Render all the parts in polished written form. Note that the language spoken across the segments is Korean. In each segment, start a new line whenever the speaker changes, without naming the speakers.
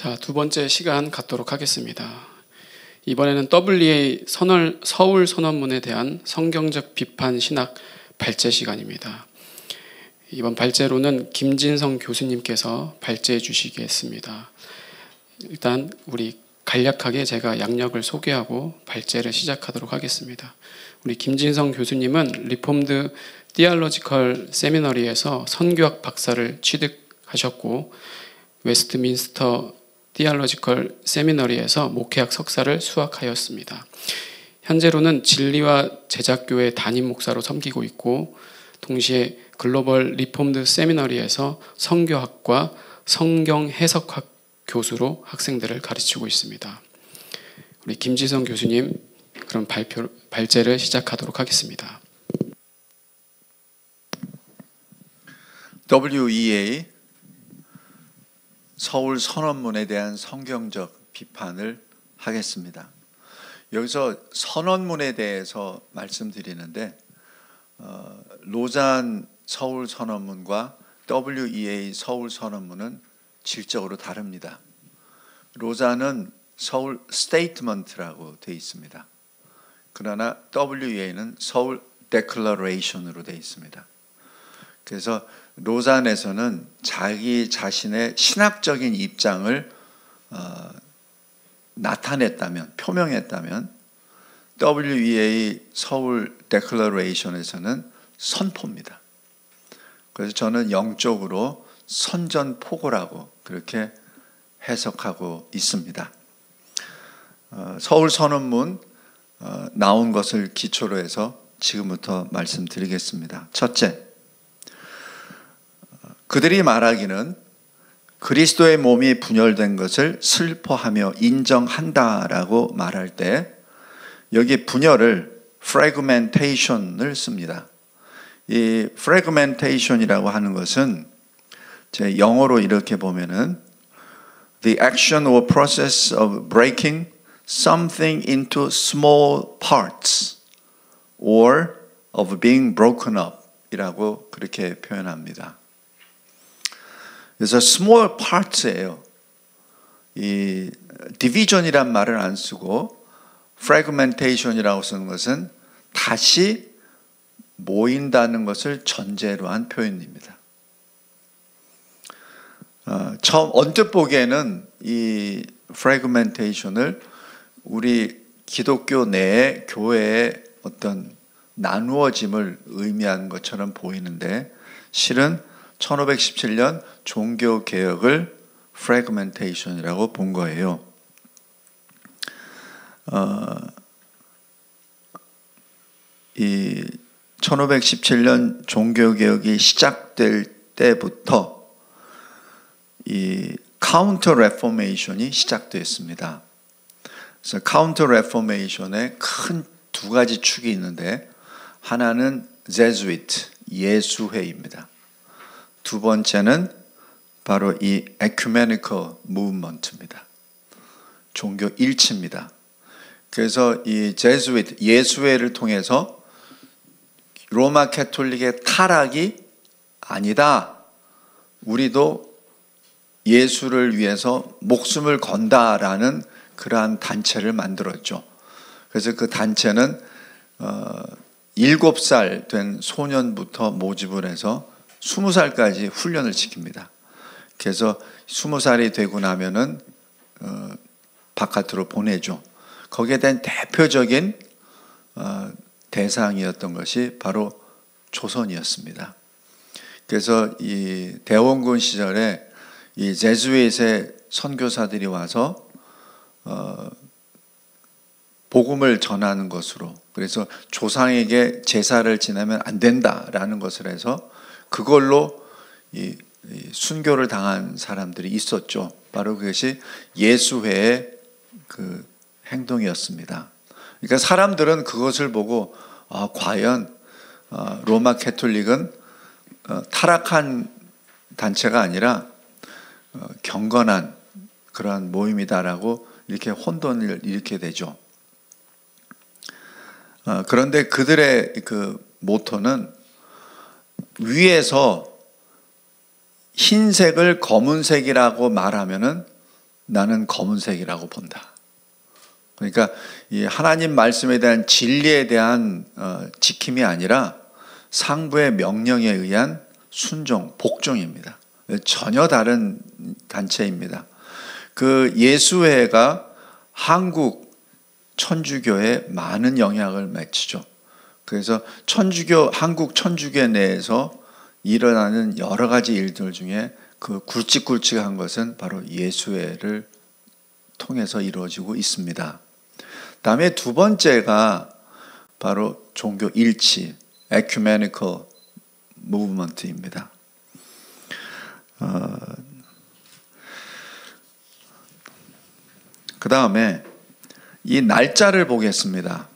자, 두 번째 시간 갖도록 하겠습니다. 이번에는 WEA 서울 선언문에 대한 성경적 비판 신학 발제 시간입니다. 이번 발제로는 김진성 교수님께서 발제해 주시겠습니다. 일단 우리 간략하게 제가 양력을 소개하고 발제를 시작하도록 하겠습니다. 우리 김진성 교수님은 리폼드 디알로지컬 세미너리에서 선교학 박사를 취득하셨고 웨스트민스터 디알로지컬 세미너리에서 목회학 석사를 수학하였습니다. 현재로는 진리와 제작교회 담임 목사로 섬기고 있고 동시에 글로벌 리폼드 세미너리에서 성교학과 성경 해석학 교수로 학생들을 가르치고 있습니다. 우리 김지성 교수님, 그럼 발제를 시작하도록 하겠습니다.
WEA 서울 선언문에 대한 성경적 비판을 하겠습니다. 여기서 선언문에 대해서 말씀드리는데 로잔 서울 선언문과 WEA 서울 선언문은 질적으로 다릅니다. 로잔은 서울 스테이트먼트라고 되어 있습니다. 그러나 WEA는 서울 데클러레이션으로 되어 있습니다. 그래서 로잔에서는 자기 자신의 신학적인 입장을 나타냈다면, 표명했다면 WEA 서울 데클러레이션에서는 선포입니다. 그래서 저는 영적으로 선전포고라고 그렇게 해석하고 있습니다. 서울 선언문 나온 것을 기초로 해서 지금부터 말씀드리겠습니다. 첫째, 그들이 말하기는 그리스도의 몸이 분열된 것을 슬퍼하며 인정한다라고 말할 때 여기 분열을 fragmentation을 씁니다. 이 fragmentation이라고 하는 것은 제 영어로 이렇게 보면은 the action or process of breaking something into small parts or of being broken up 이라고 그렇게 표현합니다. 그래서 small parts예요. 이 division이란 말을 안 쓰고 fragmentation이라고 쓰는 것은 다시 모인다는 것을 전제로 한 표현입니다. 처음 언뜻 보기에는 이 fragmentation을 우리 기독교 내의 교회의 어떤 나누어짐을 의미하는 것처럼 보이는데 실은 1517년 종교개혁을 fragmentation이라고 본 거예요. 이 1517년 종교개혁이 시작될 때부터 이 카운터 레포메이션이 시작됐습니다. 그래서 카운터 레포메이션에 큰 두 가지 축이 있는데 하나는 제수이트, 예수회입니다. 두 번째는 바로 이 에큐메니컬 무브먼트입니다. 종교 일치입니다. 그래서 이 제수이트, 예수회를 통해서 로마 캐톨릭의 타락이 아니다. 우리도 예수를 위해서 목숨을 건다라는 그러한 단체를 만들었죠. 그래서 그 단체는 7살 된 소년부터 모집을 해서 20살까지 훈련을 시킵니다. 그래서 20살이 되고 나면은 바깥으로 보내죠. 거기에 대한 대표적인 대상이었던 것이 바로 조선이었습니다. 그래서 이 대원군 시절에 이 제수잇의 선교사들이 와서 복음을 전하는 것으로, 그래서 조상에게 제사를 지내면 안 된다라는 것을 해서 그걸로 이 순교를 당한 사람들이 있었죠. 바로 그것이 예수회의 그 행동이었습니다. 그러니까 사람들은 그것을 보고 과연 로마 캐톨릭은 타락한 단체가 아니라 경건한 그러한 모임이다라고 이렇게 혼돈을 일으키게 되죠. 그런데 그들의 그 모토는 위에서 흰색을 검은색이라고 말하면은 나는 검은색이라고 본다. 그러니까 이 하나님 말씀에 대한 진리에 대한 지킴이 아니라 상부의 명령에 의한 순종, 복종입니다. 전혀 다른 단체입니다. 그 예수회가 한국 천주교에 많은 영향을 미치죠. 그래서 한국 천주교 내에서 일어나는 여러 가지 일들 중에 그 굵직굵직한 것은 바로 예수회를 통해서 이루어지고 있습니다. 다음에 두 번째가 바로 종교 일치, Ecumenical Movement입니다. 그 다음에 이 날짜를 보겠습니다.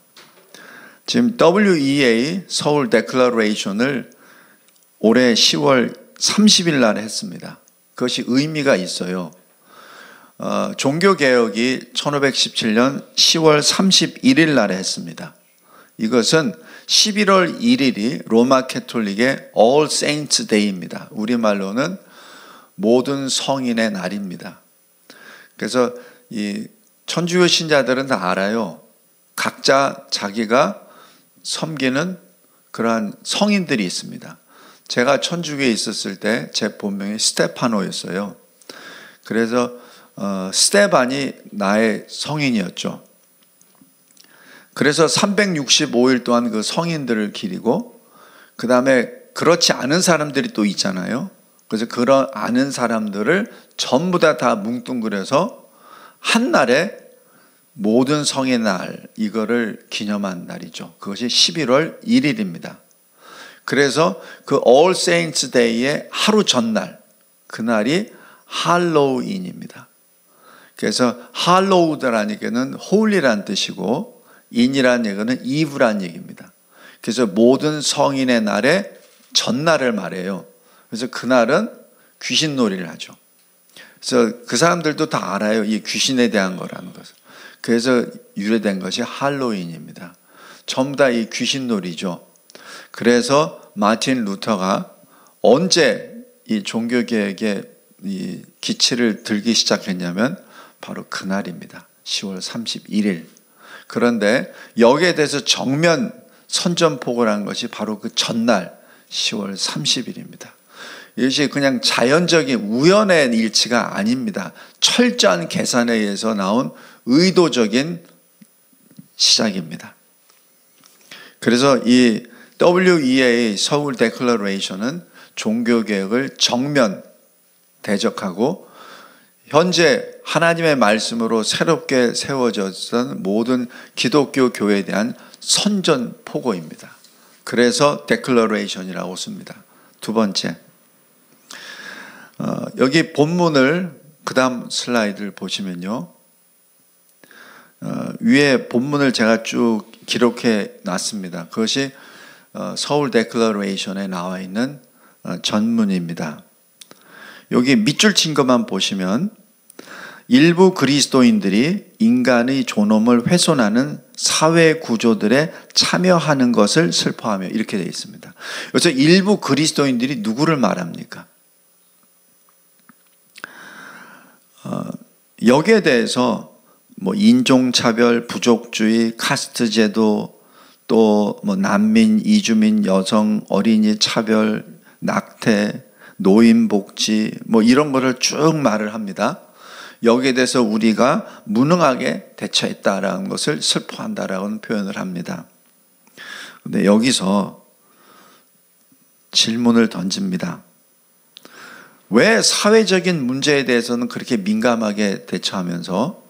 지금 WEA 서울 데클러레이션을 올해 10월 30일 날 했습니다. 그것이 의미가 있어요. 종교개혁이 1517년 10월 31일 날에 했습니다. 이것은 11월 1일이 로마 캐톨릭의 All Saints Day입니다. 우리말로는 모든 성인의 날입니다. 그래서 이 천주교 신자들은 다 알아요. 각자 자기가 섬기는 그러한 성인들이 있습니다. 제가 천주교에 있었을 때 제 본명이 스테파노였어요. 그래서 스테반이 나의 성인이었죠. 그래서 365일 동안 그 성인들을 기리고, 그 다음에 그렇지 않은 사람들이 또 있잖아요. 그래서 그런 아는 사람들을 전부 다 뭉뚱그려서 한 날에 모든 성의 날, 이거를 기념한 날이죠. 그것이 11월 1일입니다. 그래서 그 All Saints Day의 하루 전날, 그날이 할로윈입니다. 그래서 할로우드라는 얘기는 홀리란 뜻이고, 인이라는 얘기는 이브란 얘기입니다. 그래서 모든 성인의 날의 전날을 말해요. 그래서 그날은 귀신놀이를 하죠. 그래서 그 사람들도 다 알아요. 이 귀신에 대한 거라는 것을. 그래서 유래된 것이 할로윈입니다. 전부 다 이 귀신놀이죠. 그래서 마틴 루터가 언제 이 종교개혁의 이 기치를 들기 시작했냐면 바로 그날입니다. 10월 31일. 그런데 여기에 대해서 정면 선전포고를 한 것이 바로 그 전날 10월 30일입니다. 이것이 그냥 자연적인 우연의 일치가 아닙니다. 철저한 계산에 의해서 나온 의도적인 시작입니다. 그래서 이 WEA 서울 데클러레이션은 종교개혁을 정면 대적하고 현재 하나님의 말씀으로 새롭게 세워졌던 모든 기독교 교회에 대한 선전포고입니다. 그래서 데클러레이션이라고 씁니다. 두 번째, 여기 본문을 그 다음 슬라이드를 보시면요, 위에 본문을 제가 쭉 기록해 놨습니다. 그것이 서울 데클러레이션에 나와 있는 전문입니다. 여기 밑줄 친 것만 보시면 일부 그리스도인들이 인간의 존엄을 훼손하는 사회 구조들에 참여하는 것을 슬퍼하며 이렇게 되어 있습니다. 그래서 일부 그리스도인들이 누구를 말합니까? 여기에 대해서 뭐 인종차별, 부족주의, 카스트 제도, 또 뭐 난민, 이주민, 여성, 어린이 차별, 낙태, 노인 복지 뭐 이런 거를 쭉 말을 합니다. 여기에 대해서 우리가 무능하게 대처했다라는 것을 슬퍼한다라는 표현을 합니다. 근데 여기서 질문을 던집니다. 왜 사회적인 문제에 대해서는 그렇게 민감하게 대처하면서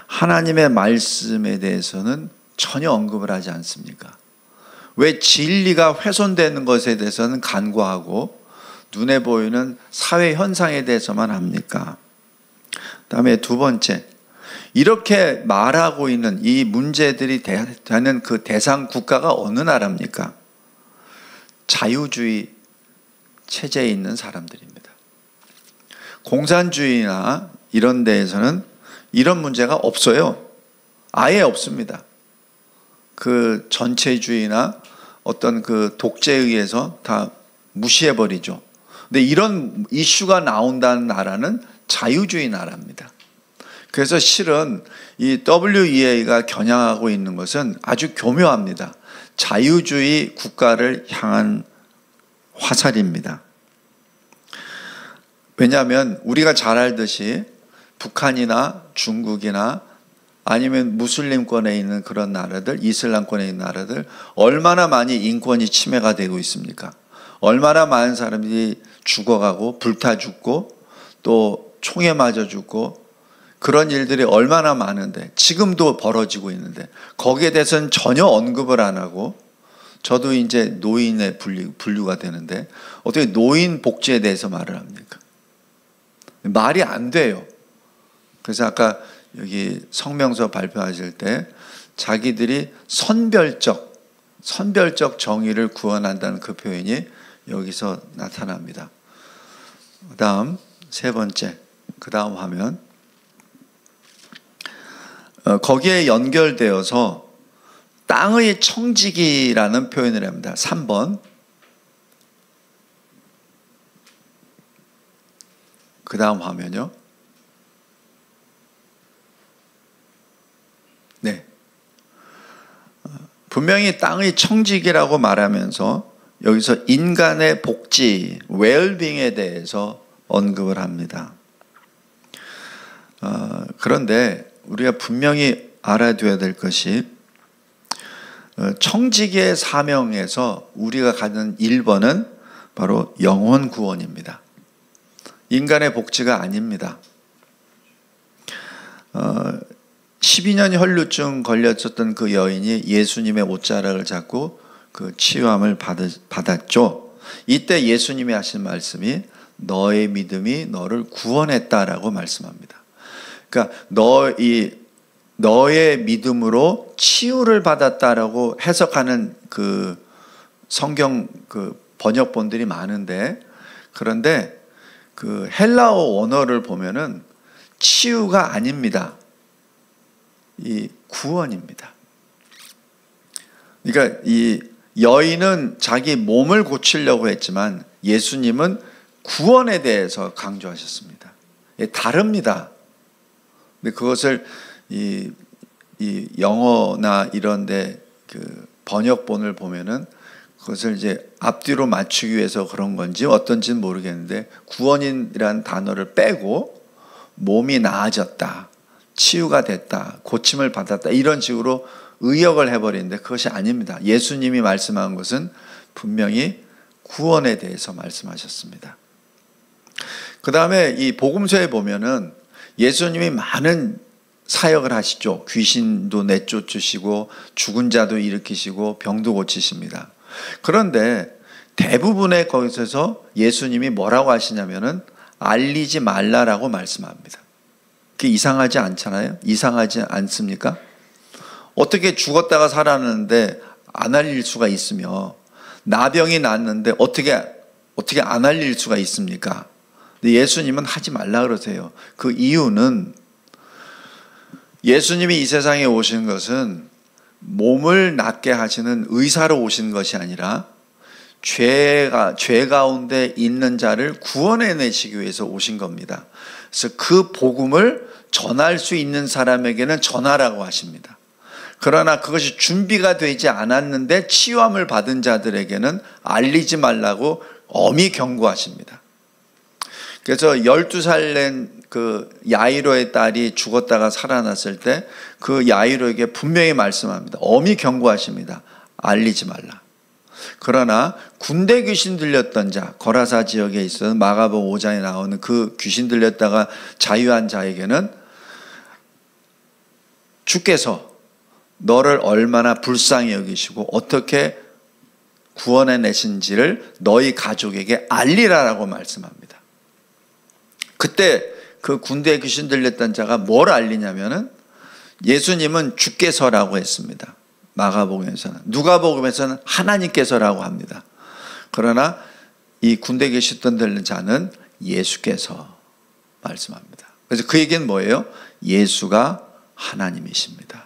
하나님의 말씀에 대해서는 전혀 언급을 하지 않습니까? 왜 진리가 훼손되는 것에 대해서는 간과하고 눈에 보이는 사회 현상에 대해서만 합니까? 다음에 두 번째, 이렇게 말하고 있는 이 문제들이 되는 그 대상 국가가 어느 나라입니까? 자유주의 체제에 있는 사람들입니다. 공산주의나 이런 데에서는 이런 문제가 없어요. 아예 없습니다. 그 전체주의나 어떤 그 독재에 의해서 다 무시해버리죠. 근데 이런 이슈가 나온다는 나라는 자유주의 나라입니다. 그래서 실은 이 WEA가 겨냥하고 있는 것은 아주 교묘합니다. 자유주의 국가를 향한 화살입니다. 왜냐하면 우리가 잘 알듯이 북한이나 중국이나 아니면 무슬림권에 있는 그런 나라들, 이슬람권에 있는 나라들 얼마나 많이 인권이 침해가 되고 있습니까? 얼마나 많은 사람들이 죽어가고 불타 죽고 또 총에 맞아 죽고 그런 일들이 얼마나 많은데 지금도 벌어지고 있는데 거기에 대해서는 전혀 언급을 안 하고 저도 이제 노인에 분류가 되는데 어떻게 노인 복지에 대해서 말을 합니까? 말이 안 돼요. 그래서 아까 여기 성명서 발표하실 때 자기들이 선별적 정의를 구원한다는 그 표현이 여기서 나타납니다. 그 다음 세 번째, 그 다음 화면. 거기에 연결되어서 땅의 청지기라는 표현을 합니다. 3번. 그 다음 화면요. 네. 분명히 땅의 청지기라고 말하면서 여기서 인간의 복지, 웰빙에 대해서 언급을 합니다. 그런데 우리가 분명히 알아둬야 될 것이 청지기의 사명에서 우리가 가는 1번은 바로 영혼 구원입니다. 인간의 복지가 아닙니다. 12년 혈루증 걸렸었던 그 여인이 예수님의 옷자락을 잡고 그 치유함을 받았죠. 이때 예수님이 하신 말씀이 너의 믿음이 너를 구원했다라고 말씀합니다. 그러니까 너의 믿음으로 치유를 받았다라고 해석하는 그 성경 그 번역본들이 많은데 그런데 그 헬라어 원어를 보면은 치유가 아닙니다. 이 구원입니다. 그러니까 이 여인은 자기 몸을 고치려고 했지만 예수님은 구원에 대해서 강조하셨습니다. 다릅니다. 근데 그것을 이 영어나 이런데 그 번역본을 보면은 그것을 이제 앞뒤로 맞추기 위해서 그런 건지 어떤지는 모르겠는데 구원이라는 단어를 빼고 몸이 나아졌다, 치유가 됐다, 고침을 받았다 이런 식으로 의역을 해버리는데 그것이 아닙니다. 예수님이 말씀한 것은 분명히 구원에 대해서 말씀하셨습니다. 그 다음에 이 복음서에 보면은 예수님이 많은 사역을 하시죠. 귀신도 내쫓으시고 죽은 자도 일으키시고 병도 고치십니다. 그런데 대부분의 거기서 예수님이 뭐라고 하시냐면은 알리지 말라라고 말씀합니다. 그게 이상하지 않잖아요? 이상하지 않습니까? 어떻게 죽었다가 살았는데 안 알릴 수가 있으며 나병이 났는데 어떻게 안 알릴 수가 있습니까? 근데 예수님은 하지 말라 그러세요. 그 이유는 예수님이 이 세상에 오신 것은 몸을 낫게 하시는 의사로 오신 것이 아니라 죄 가운데 있는 자를 구원해내시기 위해서 오신 겁니다. 그래서 그 복음을 전할 수 있는 사람에게는 전하라고 하십니다. 그러나 그것이 준비가 되지 않았는데 치유함을 받은 자들에게는 알리지 말라고 엄히 경고하십니다. 그래서 12살 낸 그 야이로의 딸이 죽었다가 살아났을 때 그 야이로에게 분명히 말씀합니다. 엄히 경고하십니다. 알리지 말라. 그러나 군대 귀신 들렸던 자, 거라사 지역에 있어서 마가복음 5장에 나오는 그 귀신 들렸다가 자유한 자에게는 주께서 너를 얼마나 불쌍히 여기시고 어떻게 구원해내신지를 너희 가족에게 알리라라고 말씀합니다. 그때 그 군대에 귀신 들렸던 자가 뭘 알리냐면은 예수님은 주께서라고 했습니다. 마가복음에서는. 누가복음에서는 하나님께서라고 합니다. 그러나 이 군대에 계셨던 자는 예수께서 말씀합니다. 그래서 그 얘기는 뭐예요? 예수가 하나님이십니다.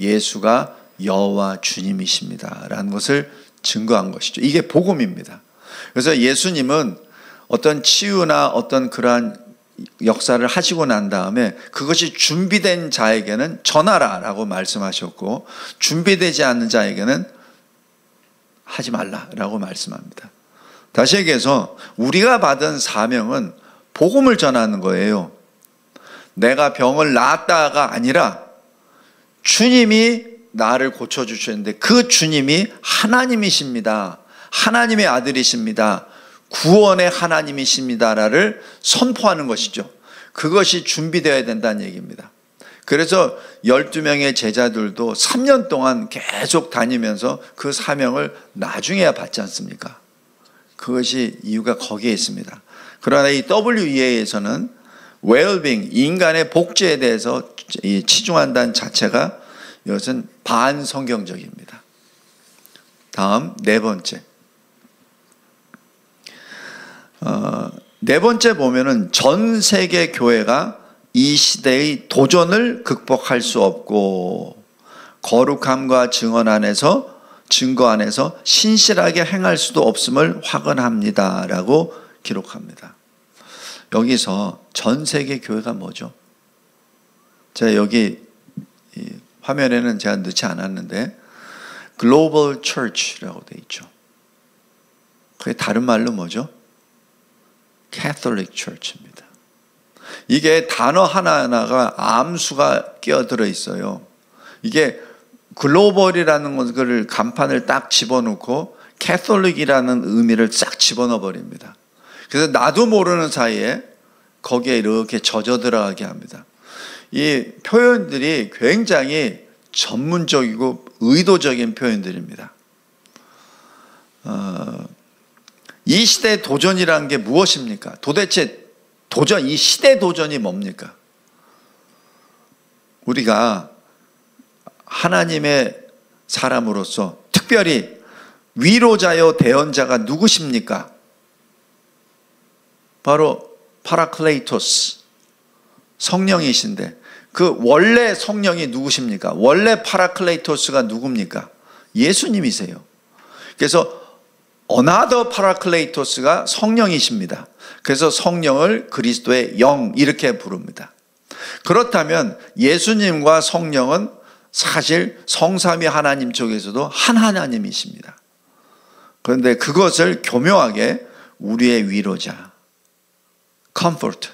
예수가 여호와 주님이십니다. 라는 것을 증거한 것이죠. 이게 복음입니다. 그래서 예수님은 어떤 치유나 어떤 그러한 역사를 하시고 난 다음에 그것이 준비된 자에게는 전하라라고 말씀하셨고, 준비되지 않는 자에게는 하지 말라라고 말씀합니다. 다시 얘기해서 우리가 받은 사명은 복음을 전하는 거예요. 내가 병을 낫다가 아니라 주님이 나를 고쳐주셨는데 그 주님이 하나님이십니다. 하나님의 아들이십니다. 구원의 하나님이십니다를 선포하는 것이죠. 그것이 준비되어야 된다는 얘기입니다. 그래서 12명의 제자들도 3년 동안 계속 다니면서 그 사명을 나중에야 받지 않습니까? 그것이 이유가 거기에 있습니다. 그러나 이 WEA에서는 웰빙, 인간의 복지에 대해서 치중한다는 자체가 이것은 반성경적입니다. 다음 네 번째. 네 번째 보면은 전 세계 교회가 이 시대의 도전을 극복할 수 없고 거룩함과 증거 안에서 신실하게 행할 수도 없음을 확언합니다 라고 기록합니다. 여기서 전 세계 교회가 뭐죠? 제가 여기 화면에는 제가 넣지 않았는데 글로벌 처치라고 되어 있죠. 그게 다른 말로 뭐죠? Catholic Church입니다. 이게 단어 하나하나가 암수가 끼어들어 있어요. 이게 글로벌이라는 것을 간판을 딱 집어넣고 캐톨릭이라는 의미를 싹 집어넣어 버립니다. 그래서 나도 모르는 사이에 거기에 이렇게 젖어 들어가게 합니다. 이 표현들이 굉장히 전문적이고 의도적인 표현들입니다. 이 시대의 도전이라는 게 무엇입니까? 도대체 이 시대 도전이 뭡니까? 우리가 하나님의 사람으로서 특별히 위로자요 대언자가 누구십니까? 바로 파라클레이토스, 성령이신데 그 원래 성령이 누구십니까? 원래 파라클레이토스가 누굽니까? 예수님이세요. 그래서 어나더 파라클레이토스가 성령이십니다. 그래서 성령을 그리스도의 영 이렇게 부릅니다. 그렇다면 예수님과 성령은 사실 성삼위 하나님 쪽에서도 한 하나님이십니다. 그런데 그것을 교묘하게 우리의 위로자, comfort,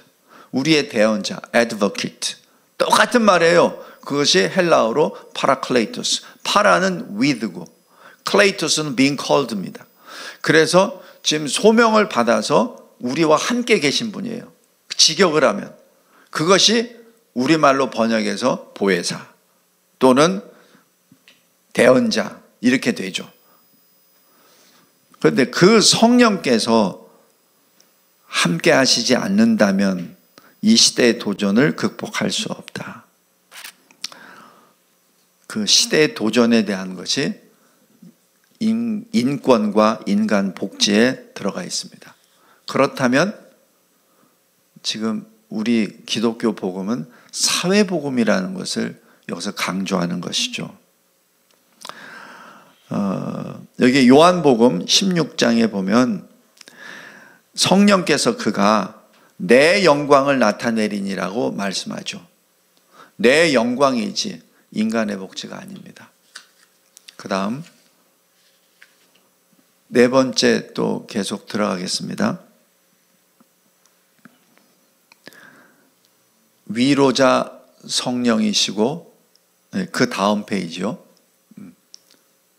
우리의 대언자, advocate, 똑같은 말이에요. 그것이 헬라어로 파라클레이토스, 파라는 with고 클레이토스는 being called입니다. 그래서 지금 소명을 받아서 우리와 함께 계신 분이에요. 직역을 하면 그것이 우리말로 번역해서 보혜사 또는 대언자 이렇게 되죠. 그런데 그 성령께서 함께 하시지 않는다면 이 시대의 도전을 극복할 수 없다. 그 시대의 도전에 대한 것이 인권과 인간 복지에 들어가 있습니다. 그렇다면 지금 우리 기독교 복음은 사회 복음이라는 것을 여기서 강조하는 것이죠. 여기 요한복음 16장에 보면 성령께서 그가 내 영광을 나타내리니라고 말씀하죠. 내 영광이지 인간의 복지가 아닙니다. 그 다음 네 번째 또 계속 들어가겠습니다. 위로자 성령이시고 그 다음 페이지요.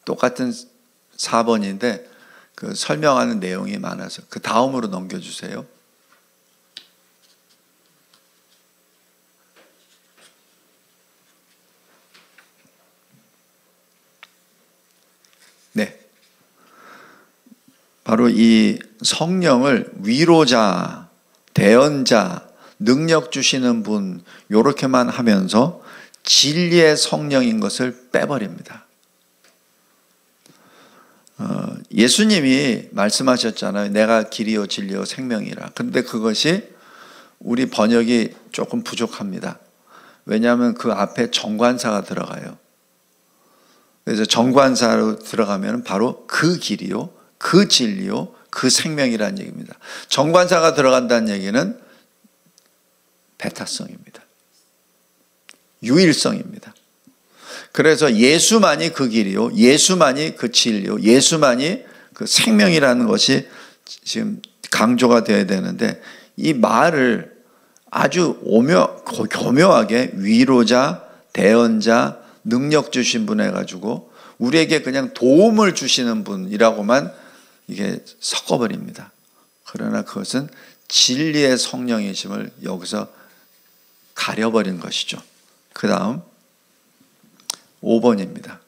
똑같은 4번인데 그 설명하는 내용이 많아서 그 다음으로 넘겨주세요. 네. 바로 이 성령을 위로자, 대언자, 능력 주시는 분 이렇게만 하면서 진리의 성령인 것을 빼버립니다. 예수님이 말씀하셨잖아요. 내가 길이요 진리요 생명이라. 근데 그것이 우리 번역이 조금 부족합니다. 왜냐하면 그 앞에 정관사가 들어가요. 그래서 정관사로 들어가면 바로 그 길이요, 그 진리요, 그 생명이라는 얘기입니다. 정관사가 들어간다는 얘기는 배타성입니다. 유일성입니다. 그래서 예수만이 그 길이요, 예수만이 그 진리요, 예수만이 그 생명이라는 것이 지금 강조가 되어야 되는데, 이 말을 아주 교묘하게 위로자, 대언자, 능력 주신 분 해가지고 우리에게 그냥 도움을 주시는 분이라고만 이게 섞어버립니다. 그러나 그것은 진리의 성령이심을 여기서 가려버린 것이죠. 그 다음 5번입니다.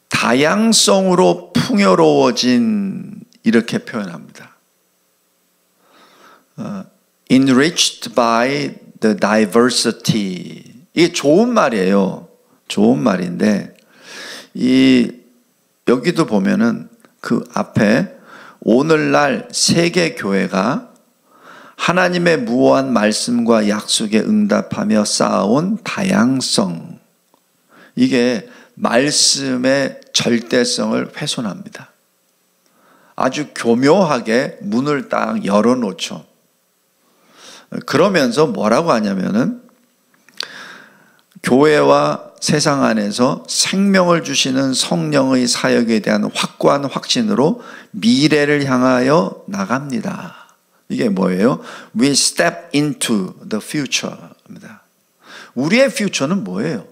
다양성으로 풍요로워진, 이렇게 표현합니다. Enriched by the diversity. 이게 좋은 말이에요. 좋은 말인데, 여기도 보면은 그 앞에 오늘날 세계 교회가 하나님의 무오한 말씀과 약속에 응답하며 쌓아온 다양성, 이게 말씀의 절대성을 훼손합니다. 아주 교묘하게 문을 딱 열어놓죠. 그러면서 뭐라고 하냐면은, 교회와 세상 안에서 생명을 주시는 성령의 사역에 대한 확고한 확신으로 미래를 향하여 나갑니다. 이게 뭐예요? We step into the future입니다. 우리의 future는 뭐예요?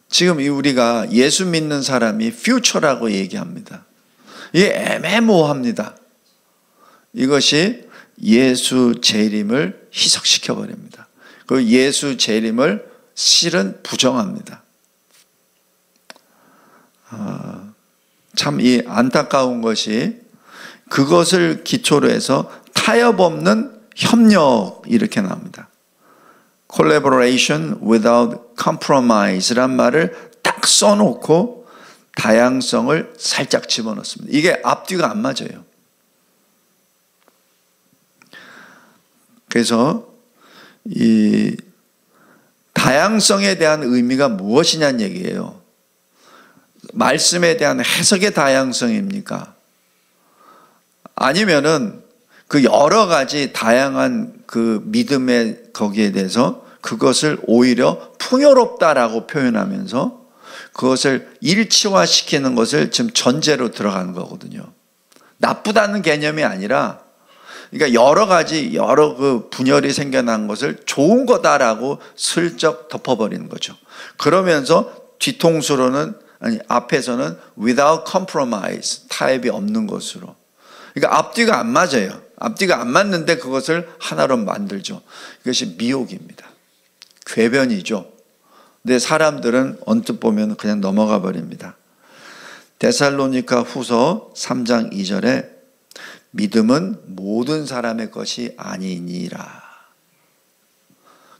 지금 우리가 예수 믿는 사람이 future라고 얘기합니다. 이게 애매모호합니다. 이것이 예수 재림을 희석시켜 버립니다. 그 예수 재림을 실은 부정합니다. 참 이 안타까운 것이, 그것을 기초로 해서 타협 없는 협력, 이렇게 나옵니다. Collaboration without compromise란 말을 딱 써놓고 다양성을 살짝 집어넣습니다. 이게 앞뒤가 안 맞아요. 그래서 이 다양성에 대한 의미가 무엇이냐는 얘기예요. 말씀에 대한 해석의 다양성입니까? 아니면은 그 여러 가지 다양한 그 믿음의 거기에 대해서 그것을 오히려 풍요롭다라고 표현하면서 그것을 일치화시키는 것을 지금 전제로 들어가는 거거든요. 나쁘다는 개념이 아니라, 그러니까 여러 가지 그 분열이 생겨난 것을 좋은 거다라고 슬쩍 덮어버리는 거죠. 그러면서 뒤통수로는, 아니 앞에서는 without compromise, 타협이 없는 것으로. 그러니까 앞뒤가 안 맞아요. 앞뒤가 안 맞는데 그것을 하나로 만들죠. 이것이 미혹입니다. 궤변이죠. 근데 사람들은 언뜻 보면 그냥 넘어가 버립니다. 데살로니가 후서 3장 2절에 믿음은 모든 사람의 것이 아니니라.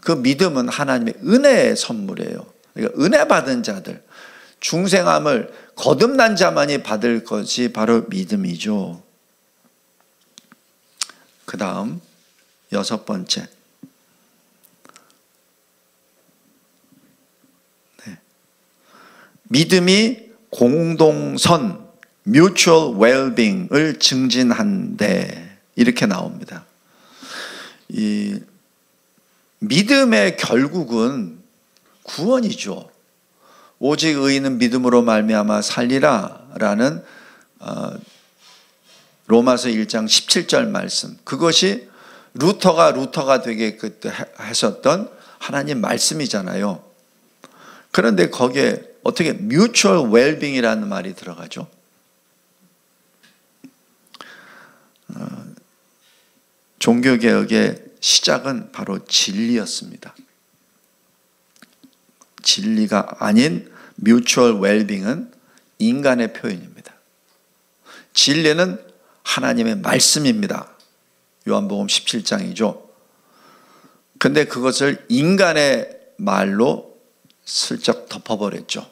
그 믿음은 하나님의 은혜의 선물이에요. 그러니까 은혜 받은 자들, 중생함을 거듭난 자만이 받을 것이 바로 믿음이죠. 그 다음 6번째, 믿음이 공동선, mutual well-being을 증진한대, 이렇게 나옵니다. 이 믿음의 결국은 구원이죠. 오직 의인은 믿음으로 말미암아 살리라 라는 로마서 1장 17절 말씀, 그것이 루터가 되게 그때 하셨던 하나님 말씀이잖아요. 그런데 거기에 어떻게 mutual well-being이라는 말이 들어가죠? 종교개혁의 시작은 바로 진리였습니다. 진리가 아닌 mutual well-being은 인간의 표현입니다. 진리는 하나님의 말씀입니다. 요한복음 17장이죠. 근데 그것을 인간의 말로 슬쩍 덮어버렸죠.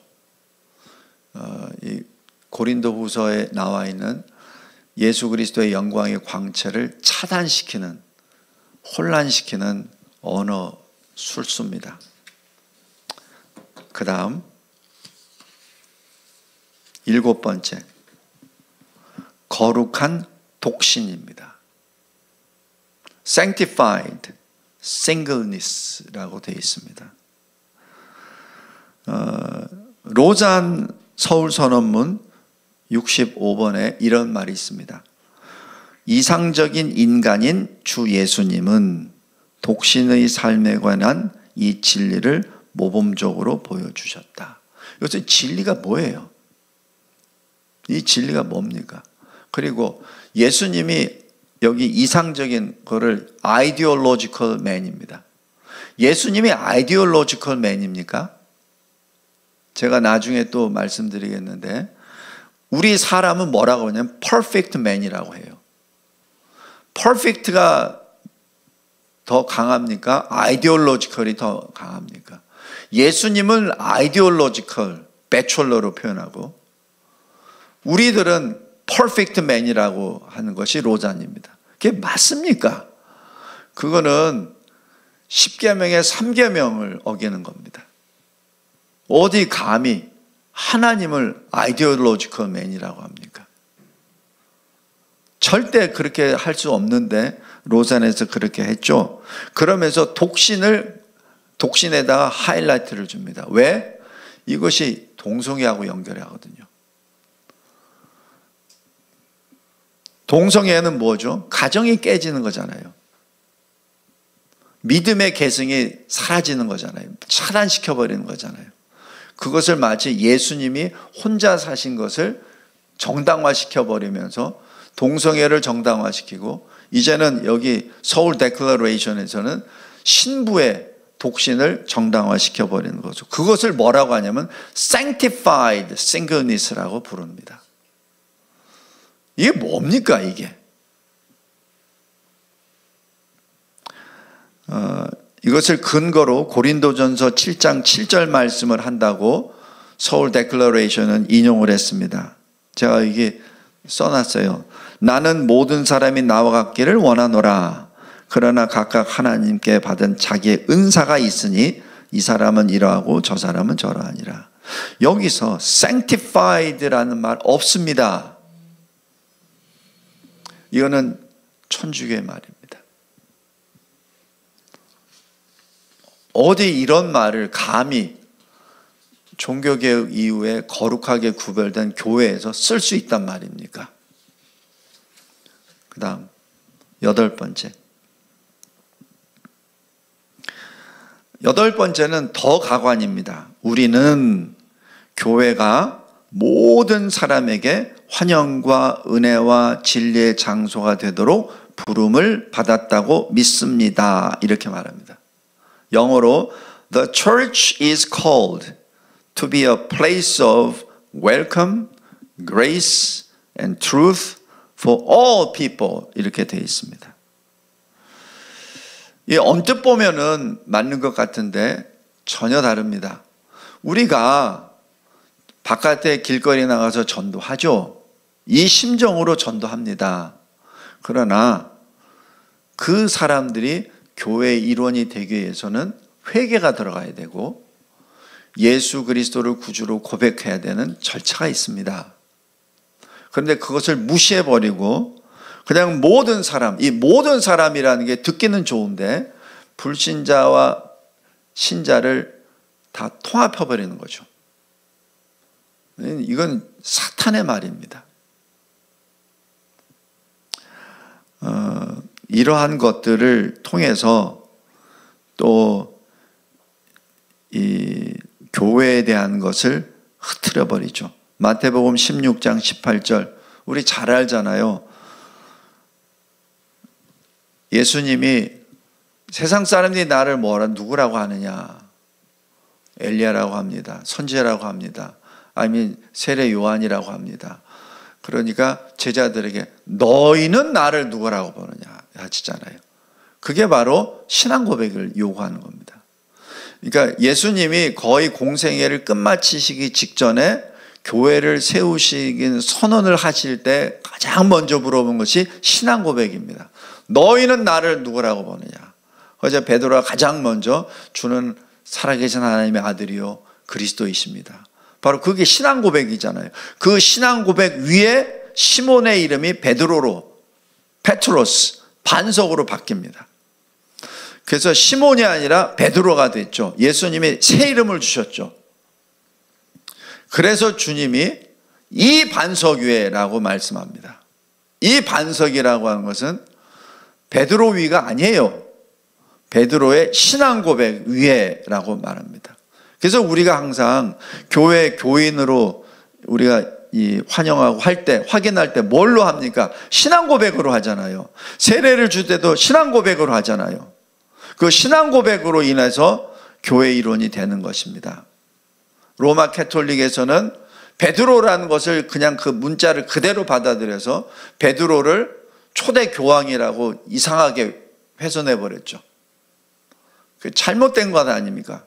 이 고린도후서에 나와 있는 예수 그리스도의 영광의 광채를 차단시키는, 혼란시키는 언어 술수입니다. 그 다음 7번째, 거룩한 독신입니다. sanctified singleness라고 되어 있습니다. 로잔 서울선언문 65번에 이런 말이 있습니다. 이상적인 인간인 주 예수님은 독신의 삶에 관한 이 진리를 모범적으로 보여주셨다. 이것은 진리가 뭐예요? 이 진리가 뭡니까? 그리고 예수님이 여기 이상적인 거를 ideological man입니다. 예수님이 ideological man입니까? 제가 나중에 또 말씀드리겠는데 우리 사람은 뭐라고 하냐면 perfect man이라고 해요. perfect가 더 강합니까? ideological이 더 강합니까? 예수님은 ideological, bachelor로 표현하고 우리들은 perfect man이라고 하는 것이 로잔입니다. 그게 맞습니까? 그거는 10계명의 3계명을 어기는 겁니다. 어디 감히 하나님을 ideological man이라고 합니까? 절대 그렇게 할 수 없는데 로잔에서 그렇게 했죠. 그러면서 독신에다가 하이라이트를 줍니다. 왜? 이것이 동성애하고 연결하거든요. 동성애는 뭐죠? 가정이 깨지는 거잖아요. 믿음의 계승이 사라지는 거잖아요. 차단시켜버리는 거잖아요. 그것을 마치 예수님이 혼자 사신 것을 정당화시켜버리면서 동성애를 정당화시키고 이제는 여기 서울 데클러레이션에서는 신부의 독신을 정당화시켜버리는 거죠. 그것을 뭐라고 하냐면 sanctified singleness라고 부릅니다. 이게 뭡니까 이게? 이것을 근거로 고린도전서 7장 7절 말씀을 한다고 서울 데클러레이션은 인용을 했습니다. 제가 이게 써놨어요. 나는 모든 사람이 나와 같기를 원하노라. 그러나 각각 하나님께 받은 자기의 은사가 있으니 이 사람은 이러하고 저 사람은 저러하니라. 여기서 sanctified라는 말 없습니다. 이거는 천주교의 말입니다. 어디 이런 말을 감히 종교개혁 이후에 거룩하게 구별된 교회에서 쓸 수 있단 말입니까? 그 다음 8번째. 8번째는 더 가관입니다. 우리는 교회가 모든 사람에게 환영과 은혜와 진리의 장소가 되도록 부름을 받았다고 믿습니다. 이렇게 말합니다. 영어로 The church is called to be a place of welcome, grace and truth for all people 이렇게 되어 있습니다. 이 언뜻 보면은 맞는 것 같은데 전혀 다릅니다. 우리가 바깥에 길거리 나가서 전도하죠. 이 심정으로 전도합니다. 그러나 그 사람들이 교회의 일원이 되기 위해서는 회개가 들어가야 되고 예수 그리스도를 구주로 고백해야 되는 절차가 있습니다. 그런데 그것을 무시해버리고 그냥 모든 사람, 이 모든 사람이라는 게 듣기는 좋은데 불신자와 신자를 다 통합해버리는 거죠. 이건 사탄의 말입니다. 이러한 것들을 통해서 또 이 교회에 대한 것을 흐트려 버리죠. 마태복음 16장 18절 우리 잘 알잖아요. 예수님이 세상 사람들이 나를 누구라고 하느냐? 엘리야라고 합니다. 선지자라고 합니다. 아니면 세례 요한이라고 합니다. 그러니까 제자들에게 너희는 나를 누구라고 보느냐 하시잖아요. 그게 바로 신앙 고백을 요구하는 겁니다. 그러니까 예수님이 거의 공생애를 끝마치시기 직전에 교회를 세우시긴 선언을 하실 때 가장 먼저 물어본 것이 신앙 고백입니다. 너희는 나를 누구라고 보느냐? 그래서 베드로가 가장 먼저 주는 살아계신 하나님의 아들이요 그리스도이십니다. 바로 그게 신앙 고백이잖아요. 그 신앙 고백 위에 시몬의 이름이 베드로로, 페트로스, 반석으로 바뀝니다. 그래서 시몬이 아니라 베드로가 됐죠. 예수님이 새 이름을 주셨죠. 그래서 주님이 이 반석 위에라고 말씀합니다. 이 반석이라고 하는 것은 베드로 위가 아니에요. 베드로의 신앙 고백 위에라고 말합니다. 그래서 우리가 항상 교회 교인으로 우리가 환영하고 할 때, 확인할 때 뭘로 합니까? 신앙 고백으로 하잖아요. 세례를 줄 때도 신앙 고백으로 하잖아요. 그 신앙 고백으로 인해서 교회 일원이 되는 것입니다. 로마 캐톨릭에서는 베드로라는 것을 그냥 그 문자를 그대로 받아들여서 베드로를 초대 교황이라고 이상하게 훼손해 버렸죠. 그 잘못된 것 아닙니까?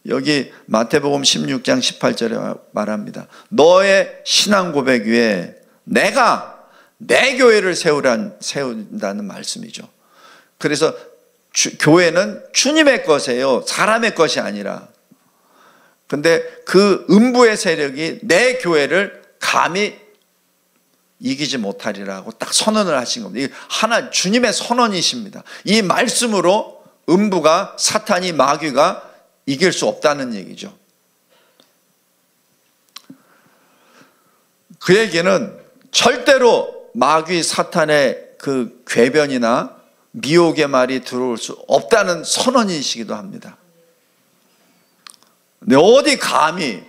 여기 마태복음 16장 18절에 말합니다. 너의 신앙 고백 위에 내가 내 교회를 세운다는 말씀이죠. 그래서 교회는 주님의 것이에요. 사람의 것이 아니라. 근데 그 음부의 세력이 내 교회를 감히 이기지 못하리라고 딱 선언을 하신 겁니다. 이 하나 주님의 선언이십니다. 이 말씀으로 음부가, 사탄이, 마귀가 이길 수 없다는 얘기죠. 그 얘기는 절대로 마귀, 사탄의 그 궤변이나 미혹의 말이 들어올 수 없다는 선언이시기도 합니다. 근데 어디 감히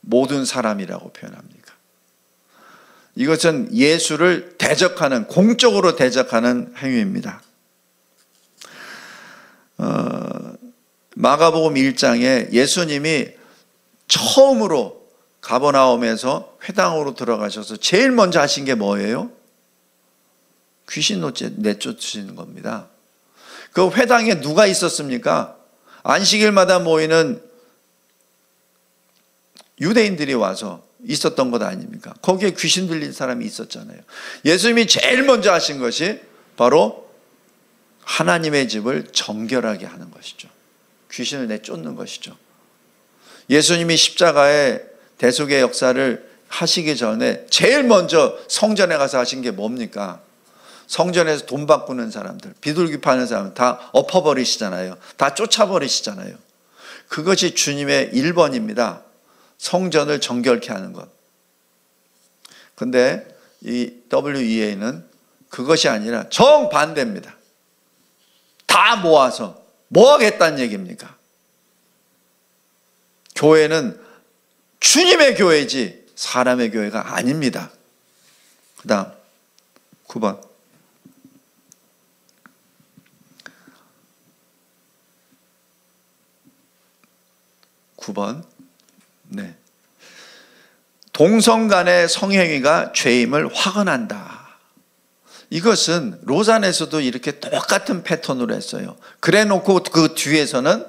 모든 사람이라고 표현합니까? 이것은 예수를 대적하는, 공적으로 대적하는 행위입니다. 마가복음 1장에 예수님이 처음으로 가버나움에서 회당으로 들어가셔서 제일 먼저 하신 게 뭐예요? 귀신 내쫓으시는 겁니다. 그 회당에 누가 있었습니까? 안식일마다 모이는 유대인들이 와서 있었던 것 아닙니까? 거기에 귀신 들린 사람이 있었잖아요. 예수님이 제일 먼저 하신 것이 바로 하나님의 집을 정결하게 하는 것이죠. 귀신을 내쫓는 것이죠. 예수님이 십자가의 대속의 역사를 하시기 전에 제일 먼저 성전에 가서 하신 게 뭡니까? 성전에서 돈 바꾸는 사람들, 비둘기 파는 사람들 다 엎어버리시잖아요. 다 쫓아버리시잖아요. 그것이 주님의 1번입니다. 성전을 정결케 하는 것. 근데 이 WEA는 그것이 아니라 정반대입니다. 다 모아서 뭐 하겠다는 얘기입니까? 교회는 주님의 교회지 사람의 교회가 아닙니다. 그 다음 9번. 9번. 네. 동성 간의 성행위가 죄임을 확언한다. 이것은 로잔에서도 이렇게 똑같은 패턴으로 했어요. 그래 놓고 그 뒤에서는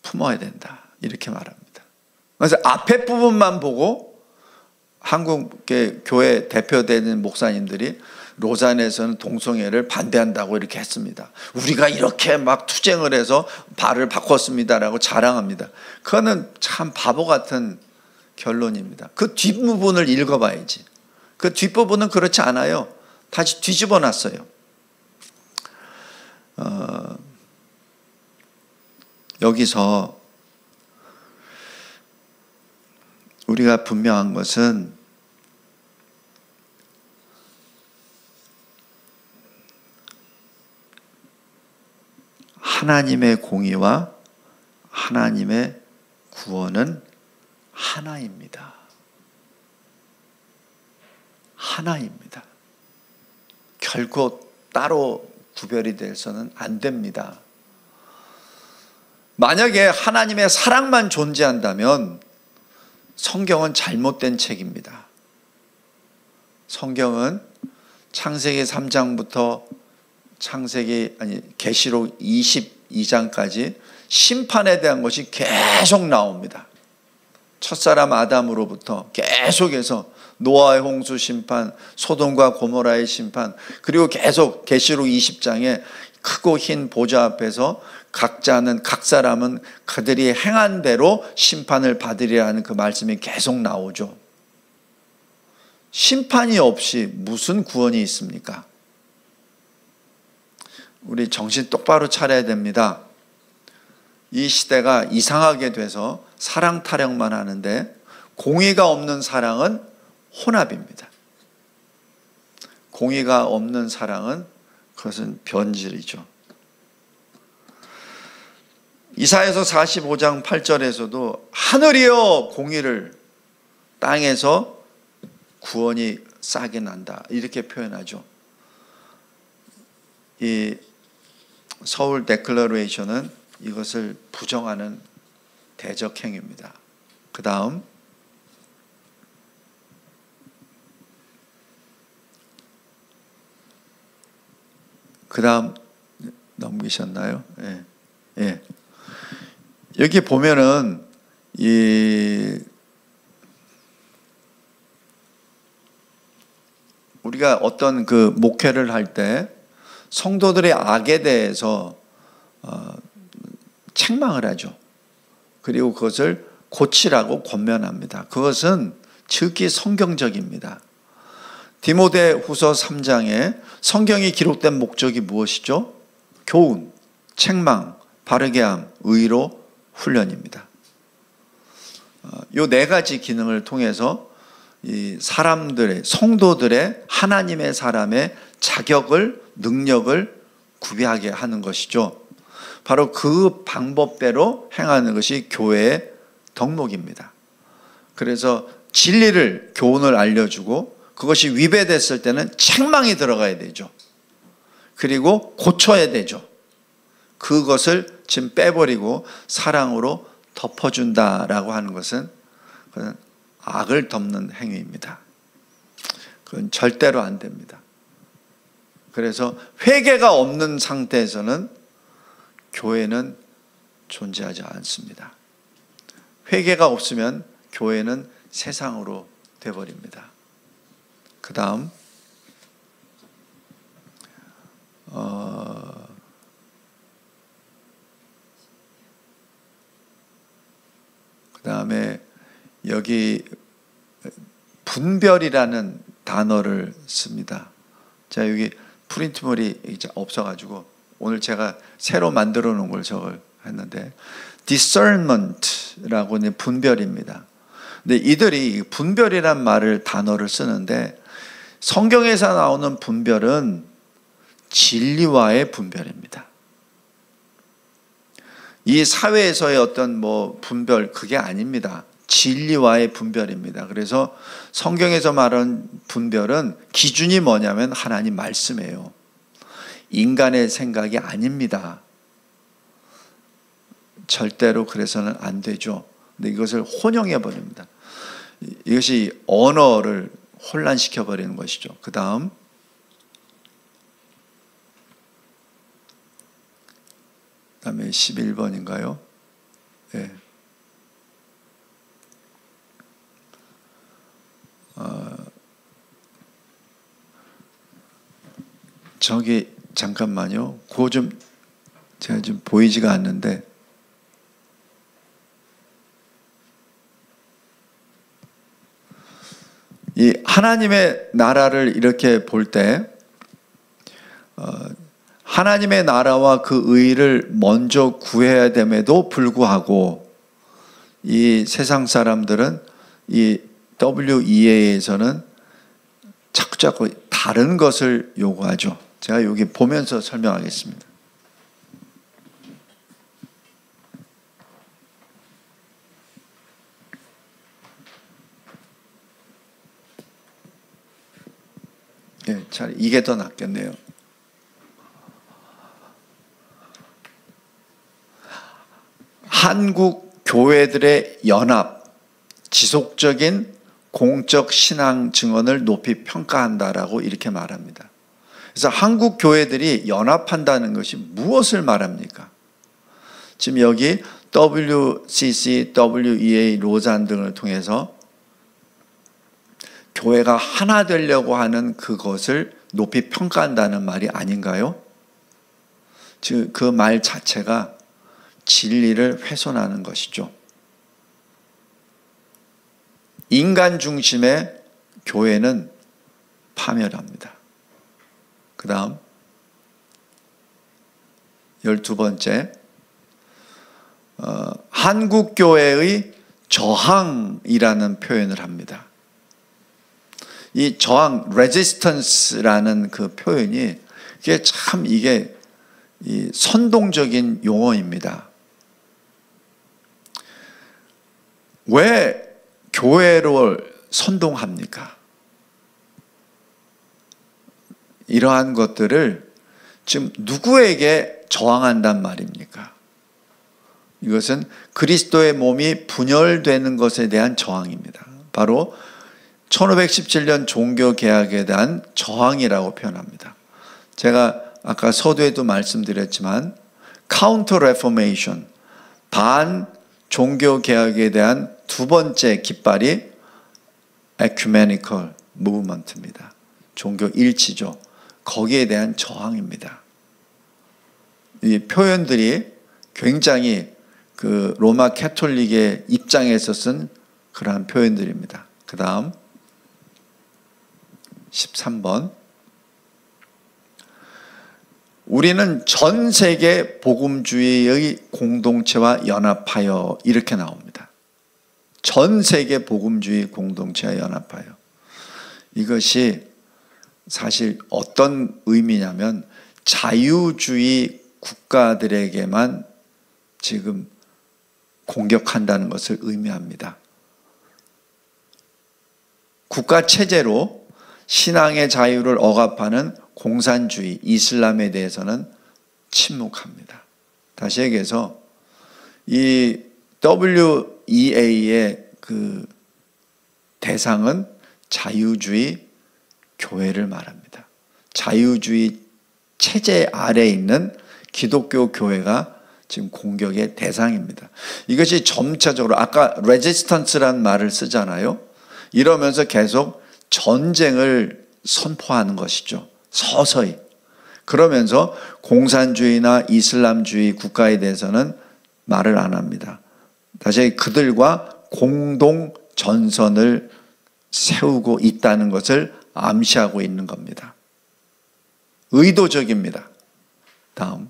품어야 된다. 이렇게 말합니다. 그래서 앞에 부분만 보고 한국의 교회 대표되는 목사님들이 로잔에서는 동성애를 반대한다고 이렇게 했습니다. 우리가 이렇게 막 투쟁을 해서 발을 바꿨습니다라고 자랑합니다. 그거는 참 바보 같은 결론입니다. 그 뒷부분을 읽어봐야지. 그 뒷부분은 그렇지 않아요. 다시 뒤집어 놨어요. 여기서 우리가 분명한 것은 하나님의 공의와 하나님의 구원은 하나입니다. 하나입니다. 결코 따로 구별이 돼서는 안 됩니다. 만약에 하나님의 사랑만 존재한다면 성경은 잘못된 책입니다. 성경은 창세기 3장부터 계시록 22장까지 심판에 대한 것이 계속 나옵니다. 첫사람 아담으로부터 계속해서 노아의 홍수 심판, 소돔과 고모라의 심판, 그리고 계속 계시록 20장에 크고 흰 보좌 앞에서 각 사람은 그들이 행한 대로 심판을 받으리라 하는 그 말씀이 계속 나오죠. 심판이 없이 무슨 구원이 있습니까? 우리 정신 똑바로 차려야 됩니다. 이 시대가 이상하게 돼서 사랑 타령만 하는데 공의가 없는 사랑은 혼합입니다. 공의가 없는 사랑은 그것은 변질이죠. 이사야서 45장 8절에서도 하늘이여 공의를, 땅에서 구원이 싹이 난다, 이렇게 표현하죠. 이 서울 데클러레이션은 이것을 부정하는 대적 행위입니다. 그 다음 넘기셨나요? 예. 예. 여기 보면은 우리가 어떤 그 목회를 할 때 성도들의 악에 대해서 책망을 하죠. 그리고 그것을 고치라고 권면합니다. 그것은 즉기 성경적입니다. 디모데후서 3장에 성경이 기록된 목적이 무엇이죠? 교훈, 책망, 바르게 함, 의로, 훈련입니다. 이 네 가지 기능을 통해서 이 사람들의, 성도들의, 하나님의 사람의 자격을, 능력을 구비하게 하는 것이죠. 바로 그 방법대로 행하는 것이 교회의 덕목입니다. 그래서 진리를, 교훈을 알려주고 그것이 위배됐을 때는 책망이 들어가야 되죠. 그리고 고쳐야 되죠. 그것을 지금 빼버리고 사랑으로 덮어준다라고 하는 것은 그건 악을 덮는 행위입니다. 그건 절대로 안 됩니다. 그래서 회개가 없는 상태에서는 교회는 존재하지 않습니다. 회개가 없으면 교회는 세상으로 되어버립니다. 그 다음 그 다음에 여기 분별이라는 단어를 씁니다. 자, 여기 프린트물이 없어가지고 오늘 제가 새로 만들어 놓은 걸 저걸 했는데, discernment라고 하는 분별입니다. 근데 이들이 분별이란 단어를 쓰는데 성경에서 나오는 분별은 진리와의 분별입니다. 이 사회에서의 어떤 분별, 그게 아닙니다. 진리와의 분별입니다. 그래서 성경에서 말하는 분별은 기준이 뭐냐면 하나님 말씀이에요. 인간의 생각이 아닙니다. 절대로 그래서는 안 되죠. 근데 이것을 혼용해 버립니다. 이것이 언어를 혼란시켜 버리는 것이죠. 그 다음에 11번인가요? 네. 저기 잠깐만요. 그거 좀 제가 좀 보이지가 않는데, 이 하나님의 나라를 이렇게 볼 때 하나님의 나라와 그 의를 먼저 구해야 됨에도 불구하고 이 세상 사람들은 이 WEA에서는 자꾸 다른 것을 요구하죠. 제가 여기 보면서 설명하겠습니다. 예, 잘 이게 더 낫겠네요. 한국 교회들의 연합, 지속적인 공적 신앙 증언을 높이 평가한다라고 이렇게 말합니다. 그래서 한국 교회들이 연합한다는 것이 무엇을 말합니까? 지금 여기 WCC, WEA, 로잔 등을 통해서 교회가 하나 되려고 하는 그것을 높이 평가한다는 말이 아닌가요? 즉 그 말 자체가 진리를 훼손하는 것이죠. 인간 중심의 교회는 파멸합니다. 그 다음 12번째, 한국교회의 저항이라는 표현을 합니다. 이 저항, resistance라는 그 표현이 이게 이 선동적인 용어입니다. 왜 교회를 선동합니까? 이러한 것들을 지금 누구에게 저항한단 말입니까? 이것은 그리스도의 몸이 분열되는 것에 대한 저항입니다. 바로 1517년 종교개혁에 대한 저항이라고 표현합니다. 제가 아까 서두에도 말씀드렸지만 카운터 레포메이션, 반 종교개혁에 대한 두 번째 깃발이 에큐메니컬 무브먼트입니다. 종교 일치죠. 거기에 대한 저항입니다. 이 표현들이 굉장히 그 로마 캐톨릭의 입장에서 쓴 그러한 표현들입니다. 그 다음 13번, 우리는 전 세계 복음주의의 공동체와 연합하여, 이렇게 나옵니다. 전 세계 복음주의 공동체와 연합하여. 이것이 사실 어떤 의미냐면 자유주의 국가들에게만 지금 공격한다는 것을 의미합니다. 국가 체제로 신앙의 자유를 억압하는 공산주의, 이슬람에 대해서는 침묵합니다. 다시 얘기해서 이 WEA의 그 대상은 자유주의 교회를 말합니다. 자유주의 체제 아래에 있는 기독교 교회가 지금 공격의 대상입니다. 이것이 점차적으로, 아까 레지스턴스라는 말을 쓰잖아요. 이러면서 계속 전쟁을 선포하는 것이죠. 서서히. 그러면서 공산주의나 이슬람주의 국가에 대해서는 말을 안 합니다. 다시 그들과 공동 전선을 세우고 있다는 것을 암시하고 있는 겁니다. 의도적입니다. 다음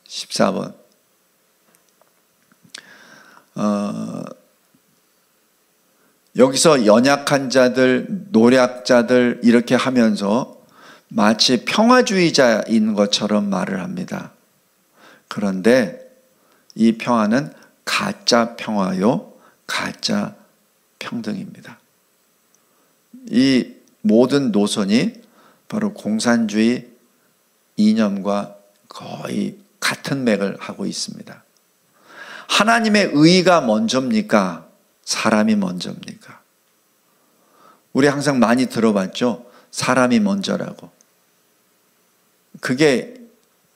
14번, 여기서 연약한 자들, 노략자들 이렇게 하면서 마치 평화주의자인 것처럼 말을 합니다. 그런데 이 평화는 가짜 평화요, 가짜 평등입니다. 이 모든 노선이 바로 공산주의 이념과 거의 같은 맥을 하고 있습니다. 하나님의 의가 먼저입니까? 사람이 먼저입니까? 우리 항상 많이 들어봤죠? 사람이 먼저라고. 그게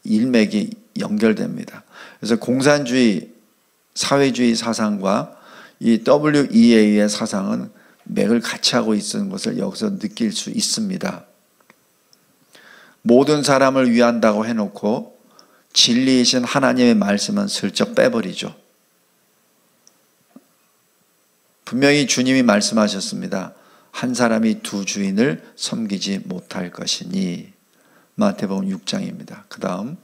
일맥이 연결됩니다. 그래서 공산주의, 사회주의 사상과 이 WEA의 사상은 맥을 같이 하고 있는 것을 여기서 느낄 수 있습니다. 모든 사람을 위한다고 해놓고 진리이신 하나님의 말씀은 슬쩍 빼버리죠. 분명히 주님이 말씀하셨습니다. 한 사람이 두 주인을 섬기지 못할 것이니. 마태복음 6장입니다. 그 다음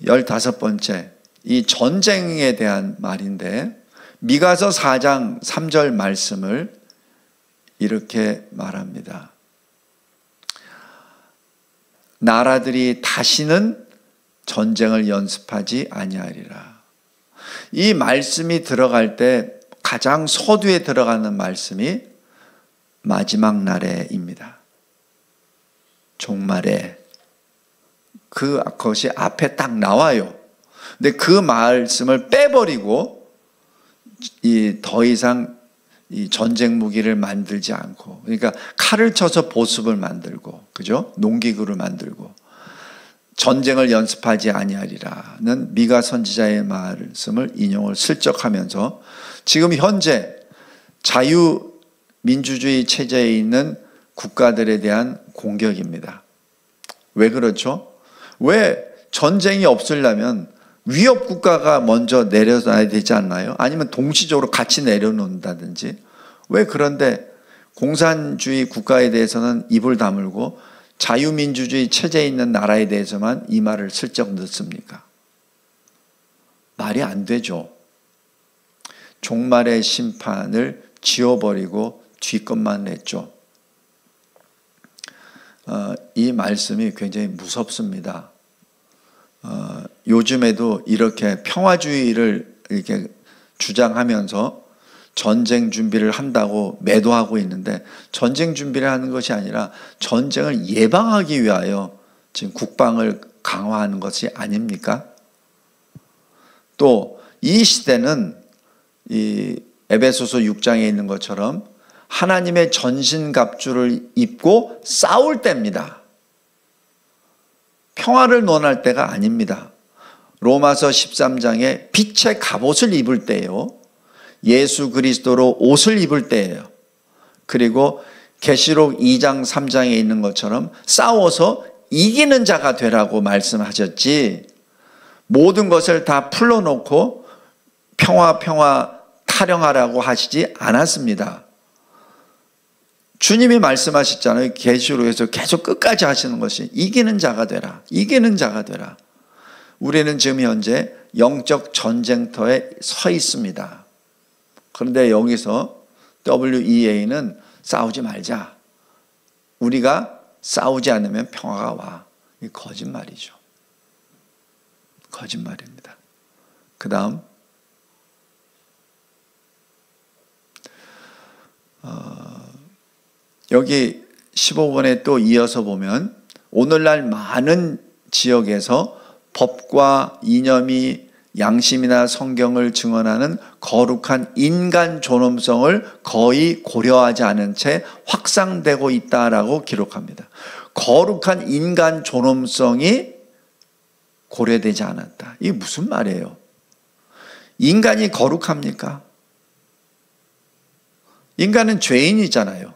15번째, 이 전쟁에 대한 말인데 미가서 4장 3절 말씀을 이렇게 말합니다. 나라들이 다시는 전쟁을 연습하지 아니하리라. 이 말씀이 들어갈 때 가장 서두에 들어가는 말씀이 마지막 날에입니다. 종말에. 그것이 앞에 딱 나와요. 근데 그 말씀을 빼버리고 더 이상 이 전쟁 무기를 만들지 않고, 그러니까 칼을 쳐서 보습을 만들고, 그죠? 농기구를 만들고 전쟁을 연습하지 아니하리라는 미가 선지자의 말씀을 인용을 슬쩍 하면서 지금 현재 자유민주주의 체제에 있는 국가들에 대한 공격입니다. 왜 그렇죠? 왜 전쟁이 없으려면 위협 국가가 먼저 내려놔야 되지 않나요? 아니면 동시적으로 같이 내려놓는다든지. 왜 그런데 공산주의 국가에 대해서는 입을 다물고 자유민주주의 체제에 있는 나라에 대해서만 이 말을 슬쩍 넣습니까? 말이 안 되죠. 종말의 심판을 지워버리고 뒤끝만 냈죠. 이 말씀이 굉장히 무섭습니다. 요즘에도 이렇게 평화주의를 이렇게 주장하면서 전쟁 준비를 한다고 매도하고 있는데, 전쟁 준비를 하는 것이 아니라 전쟁을 예방하기 위하여 지금 국방을 강화하는 것이 아닙니까? 또 이 시대는 이 에베소서 6장에 있는 것처럼 하나님의 전신갑주를 입고 싸울 때입니다. 평화를 논할 때가 아닙니다. 로마서 13장에 빛의 갑옷을 입을 때예요. 예수 그리스도로 옷을 입을 때예요. 그리고 계시록 2장 3장에 있는 것처럼 싸워서 이기는 자가 되라고 말씀하셨지, 모든 것을 다 풀어놓고 평화 타령하라고 하시지 않았습니다. 주님이 말씀하셨잖아요. 계시록에서 계속 끝까지 하시는 것이 이기는 자가 되라, 이기는 자가 되라. 우리는 지금 현재 영적 전쟁터에 서 있습니다. 그런데 여기서 WEA는 싸우지 말자, 우리가 싸우지 않으면 평화가 와. 이 거짓말이죠. 거짓말입니다. 그 다음 여기 15번에 또 이어서 보면 오늘날 많은 지역에서 법과 이념이 양심이나 성경을 증언하는 거룩한 인간 존엄성을 거의 고려하지 않은 채 확산되고 있다라고 기록합니다. 거룩한 인간 존엄성이 고려되지 않았다. 이게 무슨 말이에요? 인간이 거룩합니까? 인간은 죄인이잖아요.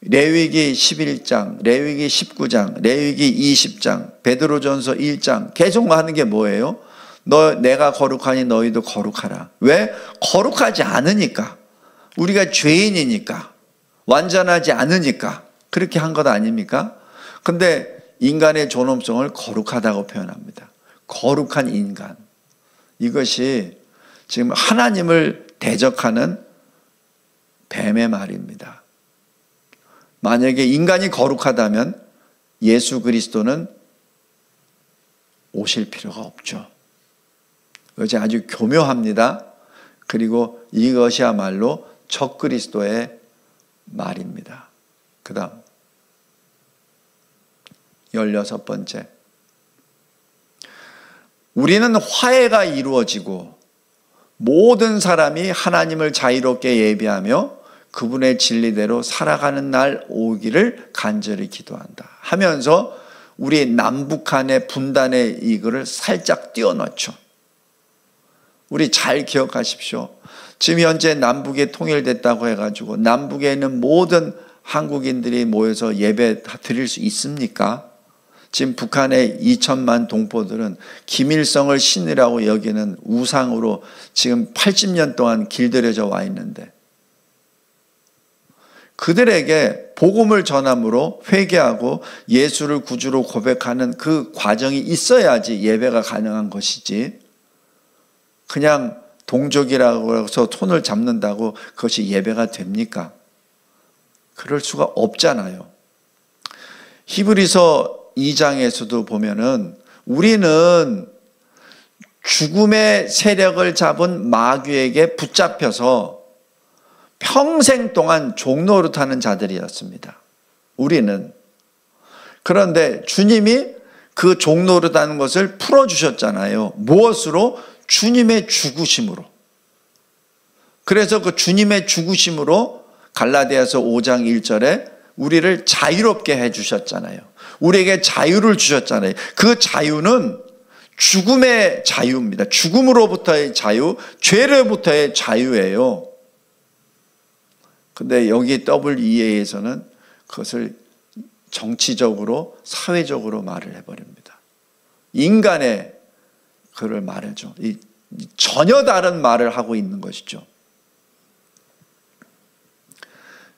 레위기 11장, 레위기 19장, 레위기 20장, 베드로전서 1장 계속 하는 게 뭐예요? 내가 거룩하니 너희도 거룩하라. 왜? 거룩하지 않으니까. 우리가 죄인이니까. 완전하지 않으니까. 그렇게 한 것 아닙니까? 근데 인간의 존엄성을 거룩하다고 표현합니다. 거룩한 인간. 이것이 지금 하나님을 대적하는 뱀의 말입니다. 만약에 인간이 거룩하다면 예수 그리스도는 오실 필요가 없죠. 이것이 아주 교묘합니다. 그리고 이것이야말로 적그리스도의 말입니다. 그 다음 16번째, 우리는 화해가 이루어지고 모든 사람이 하나님을 자유롭게 예비하며 그분의 진리대로 살아가는 날 오기를 간절히 기도한다 하면서 우리 남북한의 분단의 이거를 살짝 띄워넣죠. 우리 잘 기억하십시오. 지금 현재 남북이 통일됐다고 해가지고 남북에 있는 모든 한국인들이 모여서 예배 드릴 수 있습니까? 지금 북한의 2천만 동포들은 김일성을 신이라고 여기는 우상으로 지금 80년 동안 길들여져 와 있는데, 그들에게 복음을 전함으로 회개하고 예수를 구주로 고백하는 그 과정이 있어야지 예배가 가능한 것이지, 그냥 동족이라고 해서 손을 잡는다고 그것이 예배가 됩니까? 그럴 수가 없잖아요. 히브리서 2장에서도 보면은 우리는 죽음의 세력을 잡은 마귀에게 붙잡혀서 평생 동안 종노릇하는 자들이었습니다. 우리는. 그런데 주님이 그 종노릇하는 것을 풀어주셨잖아요. 무엇으로? 주님의 죽으심으로. 그래서 그 주님의 죽으심으로 갈라디아서 5장 1절에 우리를 자유롭게 해주셨잖아요. 우리에게 자유를 주셨잖아요. 그 자유는 죽음의 자유입니다. 죽음으로부터의 자유, 죄로부터의 자유예요. 근데 여기 WEA에서는 그것을 정치적으로, 사회적으로 말을 해버립니다. 인간의 그를 말해줘. 전혀 다른 말을 하고 있는 것이죠.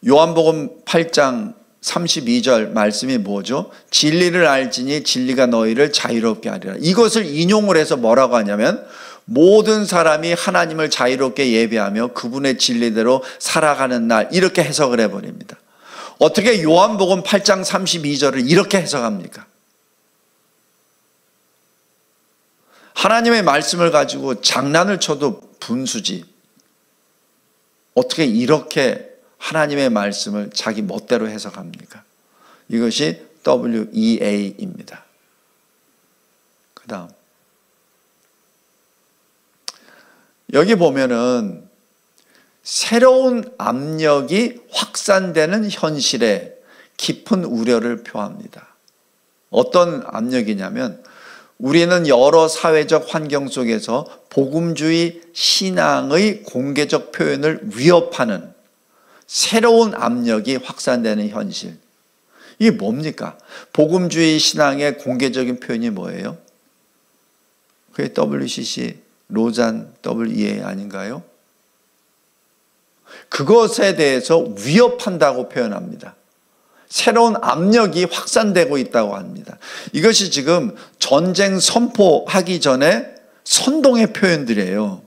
요한복음 8장 32절 말씀이 뭐죠? 진리를 알지니 진리가 너희를 자유롭게 하리라. 이것을 인용을 해서 뭐라고 하냐면 모든 사람이 하나님을 자유롭게 예배하며 그분의 진리대로 살아가는 날, 이렇게 해석을 해버립니다. 어떻게 요한복음 8장 32절을 이렇게 해석합니까? 하나님의 말씀을 가지고 장난을 쳐도 분수지, 어떻게 이렇게 하나님의 말씀을 자기 멋대로 해석합니까? 이것이 WEA입니다. 그 다음 여기 보면은 새로운 압력이 확산되는 현실에 깊은 우려를 표합니다. 어떤 압력이냐면 우리는 여러 사회적 환경 속에서 복음주의 신앙의 공개적 표현을 위협하는 새로운 압력이 확산되는 현실. 이게 뭡니까? 복음주의 신앙의 공개적인 표현이 뭐예요? 그게 WCC, 로잔, WEA 아닌가요? 그것에 대해서 위협한다고 표현합니다. 새로운 압력이 확산되고 있다고 합니다. 이것이 지금 전쟁 선포하기 전에 선동의 표현들이에요.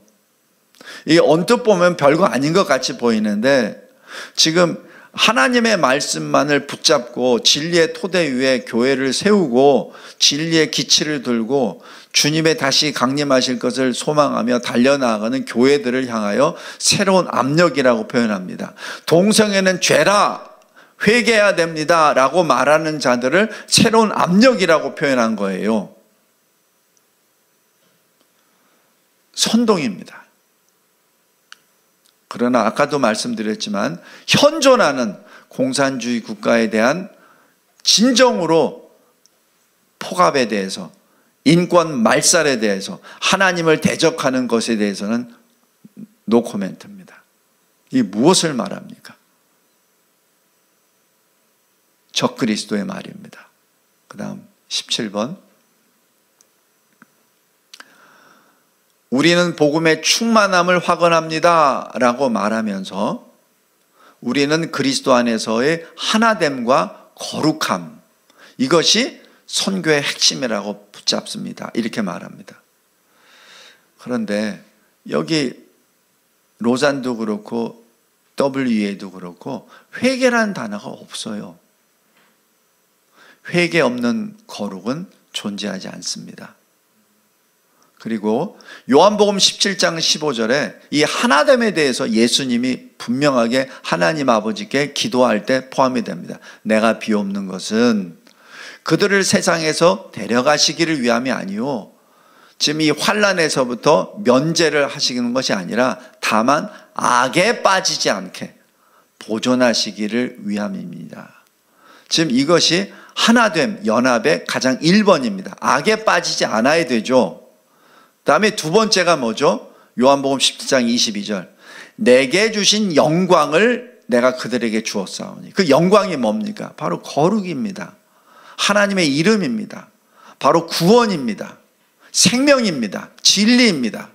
이게 언뜻 보면 별거 아닌 것 같이 보이는데 지금 하나님의 말씀만을 붙잡고 진리의 토대 위에 교회를 세우고 진리의 기치를 들고 주님의 다시 강림하실 것을 소망하며 달려나가는 교회들을 향하여 새로운 압력이라고 표현합니다. 동성애는 죄라, 회개해야 됩니다 라고 말하는 자들을 새로운 압력이라고 표현한 거예요. 선동입니다. 그러나 아까도 말씀드렸지만 현존하는 공산주의 국가에 대한 진정으로 폭압에 대해서, 인권 말살에 대해서, 하나님을 대적하는 것에 대해서는 노 코멘트입니다. 이게 무엇을 말합니까? 적그리스도의 말입니다. 그 다음 17번, 우리는 복음의 충만함을 확언합니다 라고 말하면서 우리는 그리스도 안에서의 하나됨과 거룩함, 이것이 선교의 핵심이라고 붙잡습니다. 이렇게 말합니다. 그런데 여기 로잔도 그렇고 WEA도 그렇고 회개라는 단어가 없어요. 회개 없는 거룩은 존재하지 않습니다. 그리고 요한복음 17장 15절에 이 하나됨에 대해서 예수님이 분명하게 하나님 아버지께 기도할 때 포함이 됩니다. 내가 비옵는 것은 그들을 세상에서 데려가시기를 위함이 아니요, 지금 이 환난에서부터 면제를 하시는 것이 아니라 다만 악에 빠지지 않게 보존하시기를 위함입니다. 지금 이것이 하나됨, 연합의 가장 1번입니다. 악에 빠지지 않아야 되죠. 다음에 두 번째가 뭐죠? 요한복음 17장 22절. 내게 주신 영광을 내가 그들에게 주었사오니. 그 영광이 뭡니까? 바로 거룩입니다. 하나님의 이름입니다. 바로 구원입니다. 생명입니다. 진리입니다.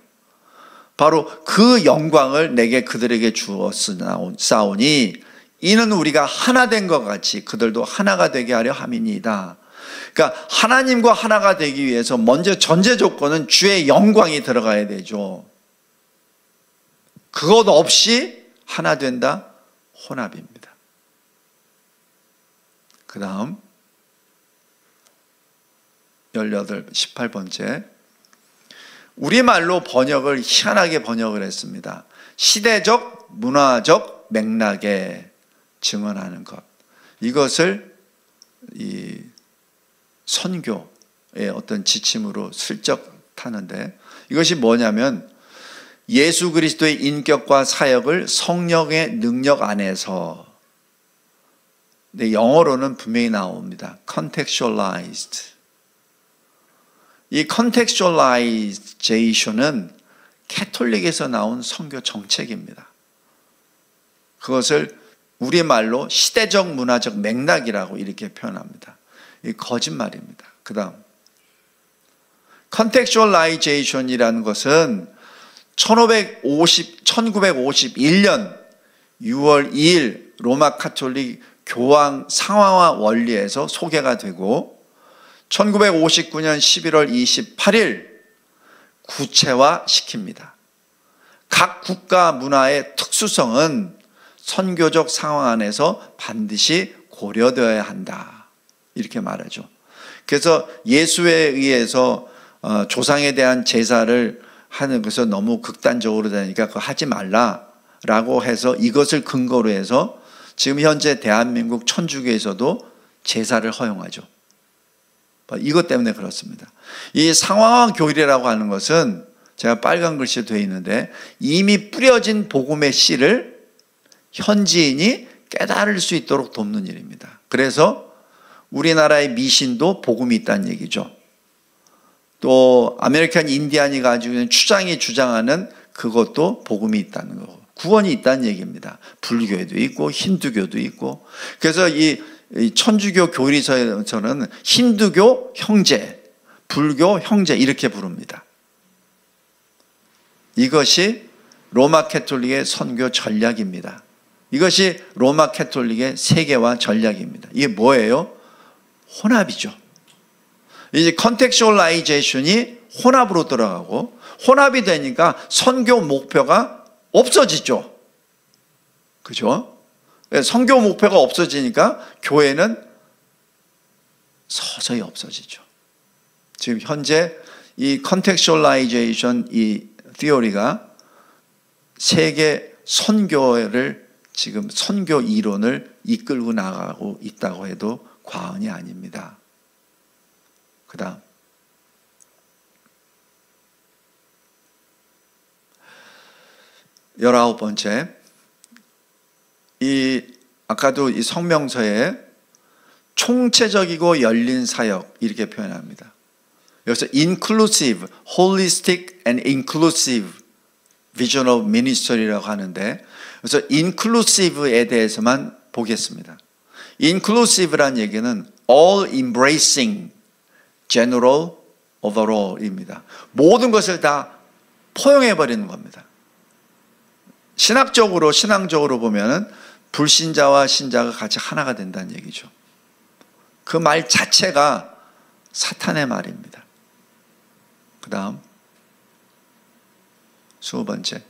바로 그 영광을 내게 그들에게 주었사오니 이는 우리가 하나 된 것 같이 그들도 하나가 되게 하려 함이니이다. 그러니까 하나님과 하나가 되기 위해서 먼저 전제 조건은 주의 영광이 들어가야 되죠. 그것 없이 하나 된다? 혼합입니다. 그 다음 18번째, 우리말로 번역을 희한하게 번역을 했습니다. 시대적, 문화적 맥락에 증언하는 것. 이것을 이 선교의 어떤 지침으로 슬쩍 타는데, 이것이 뭐냐면 예수 그리스도의 인격과 사역을 성령의 능력 안에서, 근데 영어로는 분명히 나옵니다. contextualized. 이 contextualization은 캐톨릭에서 나온 선교 정책입니다. 그것을 우리말로 시대적 문화적 맥락이라고 이렇게 표현합니다. 이 거짓말입니다. 그 다음, 컨텍슈얼라이제이션이라는 것은 1951년 6월 2일 로마 카톨릭 교황 상황화 원리에서 소개가 되고 1959년 11월 28일 구체화시킵니다. 각 국가 문화의 특수성은 선교적 상황 안에서 반드시 고려되어야 한다. 이렇게 말하죠. 그래서 예수에 의해서 조상에 대한 제사를 하는 것은 너무 극단적으로 되니까 그거 하지 말라라고 해서 이것을 근거로 해서 지금 현재 대한민국 천주교에서도 제사를 허용하죠. 이것 때문에 그렇습니다. 이 상황화 교리라고 하는 것은 제가 빨간 글씨로 되어 있는데 이미 뿌려진 복음의 씨를 현지인이 깨달을 수 있도록 돕는 일입니다. 그래서 우리나라의 미신도 복음이 있다는 얘기죠. 또 아메리칸 인디안이 가지고 있는 추장이 주장하는 그것도 복음이 있다는 거고 구원이 있다는 얘기입니다. 불교에도 있고 힌두교도 있고. 그래서 이 천주교 교리서에서는 힌두교 형제, 불교 형제 이렇게 부릅니다. 이것이 로마 캐톨릭의 선교 전략입니다. 이것이 로마 캐톨릭의 세계화 전략입니다. 이게 뭐예요? 혼합이죠. 이제 컨텍슈얼라이제이션이 혼합으로 들어가고 혼합이 되니까 선교 목표가 없어지죠. 그죠? 선교 목표가 없어지니까 교회는 서서히 없어지죠. 지금 현재 이 컨텍슈얼라이제이션 이 티오리가 세계 선교를 지금 선교 이론을 이끌고 나가고 있다고 해도 과언이 아닙니다. 그 다음 19번째, 아까도 이 성명서에 총체적이고 열린 사역 이렇게 표현합니다. 여기서 inclusive, holistic and inclusive vision of ministry라고 하는데, 그래서 inclusive에 대해서만 보겠습니다. inclusive란 얘기는 all embracing, general, overall입니다. 모든 것을 다 포용해버리는 겁니다. 신앙적으로 보면은 불신자와 신자가 같이 하나가 된다는 얘기죠. 그 말 자체가 사탄의 말입니다. 그 다음 20번째,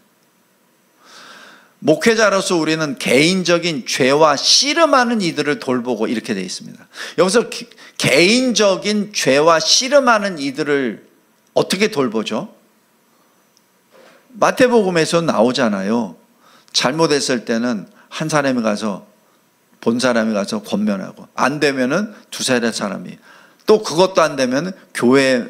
목회자로서 우리는 개인적인 죄와 씨름하는 이들을 돌보고 이렇게 되어 있습니다. 여기서 개인적인 죄와 씨름하는 이들을 어떻게 돌보죠? 마태복음에서 나오잖아요. 잘못했을 때는 한 사람이 가서 본 사람이 가서 권면하고, 안 되면은 두세 사람이, 또 그것도 안 되면 교회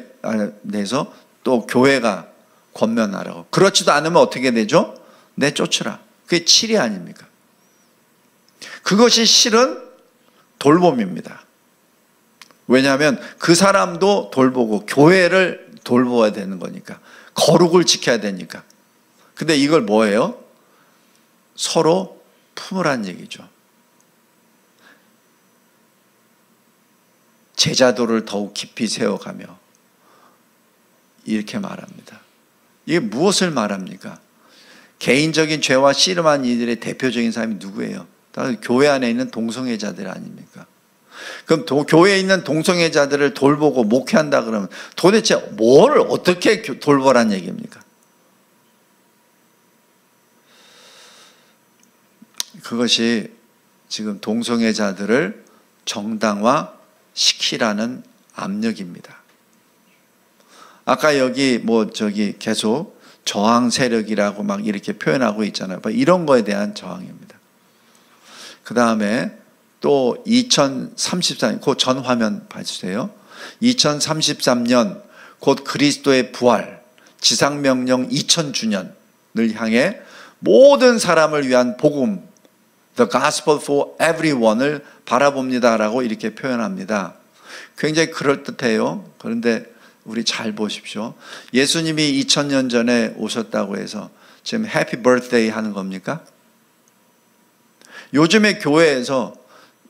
내서 또 교회가 권면하라고. 그렇지도 않으면 어떻게 되죠? 내쫓으라. 그게 치리 아닙니까? 그것이 실은 돌봄입니다. 왜냐하면 그 사람도 돌보고 교회를 돌보아야 되는 거니까, 거룩을 지켜야 되니까. 근데 이걸 뭐예요? 서로 품으란 얘기죠. 제자도를 더욱 깊이 세워가며 이렇게 말합니다. 이게 무엇을 말합니까? 개인적인 죄와 씨름한 이들의 대표적인 사람이 누구예요? 교회 안에 있는 동성애자들 아닙니까? 그럼 교회에 있는 동성애자들을 돌보고 목회한다 그러면 도대체 뭘 어떻게 돌보란 얘기입니까? 그것이 지금 동성애자들을 정당화 시키라는 압력입니다. 아까 여기 계속 저항 세력이라고 막 이렇게 표현하고 있잖아요. 이런 거에 대한 저항입니다. 그 다음에 또 2033년, 그 전 화면 봐주세요. 2033년 곧 그리스도의 부활, 지상명령 2000주년을 향해 모든 사람을 위한 복음, The Gospel for Everyone을 바라봅니다라고 이렇게 표현합니다. 굉장히 그럴듯해요. 그런데 우리 잘 보십시오. 예수님이 2000년 전에 오셨다고 해서 지금 해피 버스데이 하는 겁니까? 요즘에 교회에서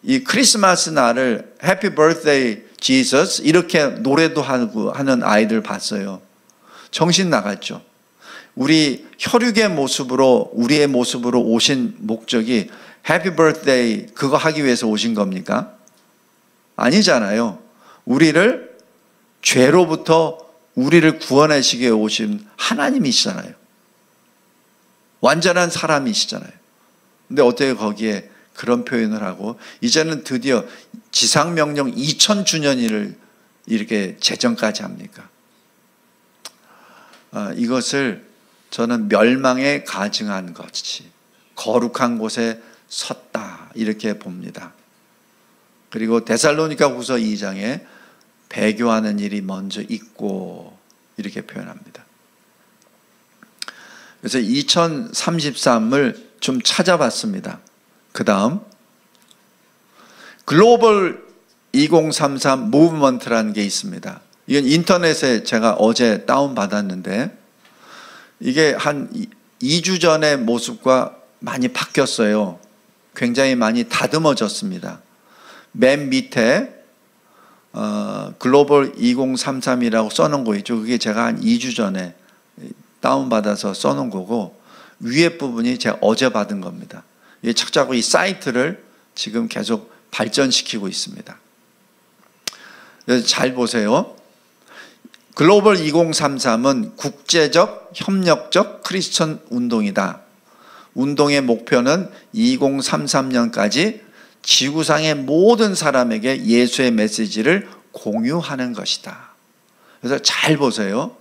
이 크리스마스 날을 해피 버스데이 Jesus 이렇게 노래도 하고 하는 아이들 봤어요. 정신 나갔죠. 우리 혈육의 모습으로 우리의 모습으로 오신 목적이 해피 버스데이 그거 하기 위해서 오신 겁니까? 아니잖아요. 우리를 죄로부터 우리를 구원하시기 위해 오신 하나님이시잖아요. 완전한 사람이시잖아요. 근데 어떻게 거기에 그런 표현을 하고 이제는 드디어 지상명령 2000주년일을 이렇게 제정까지 합니까? 이것을 저는 멸망에 가증한 것이 거룩한 곳에 섰다 이렇게 봅니다. 그리고 데살로니가 후서 2장에 배교하는 일이 먼저 있고 이렇게 표현합니다. 그래서 2033을 좀 찾아봤습니다. 그 다음 글로벌 2033 무브먼트라는 게 있습니다. 이건 인터넷에 제가 어제 다운받았는데 이게 한 2주 전의 모습과 많이 바뀌었어요. 굉장히 많이 다듬어졌습니다. 맨 밑에 글로벌 2033이라고 써놓은 거 있죠. 그게 제가 한 2주 전에 다운받아서 써놓은 거고 위에 부분이 제가 어제 받은 겁니다. 이 착자고 이 사이트를 지금 계속 발전시키고 있습니다. 그래서 잘 보세요. 글로벌 2033은 국제적 협력적 크리스천 운동이다. 운동의 목표는 2033년까지 지구상의 모든 사람에게 예수의 메시지를 공유하는 것이다. 그래서 잘 보세요.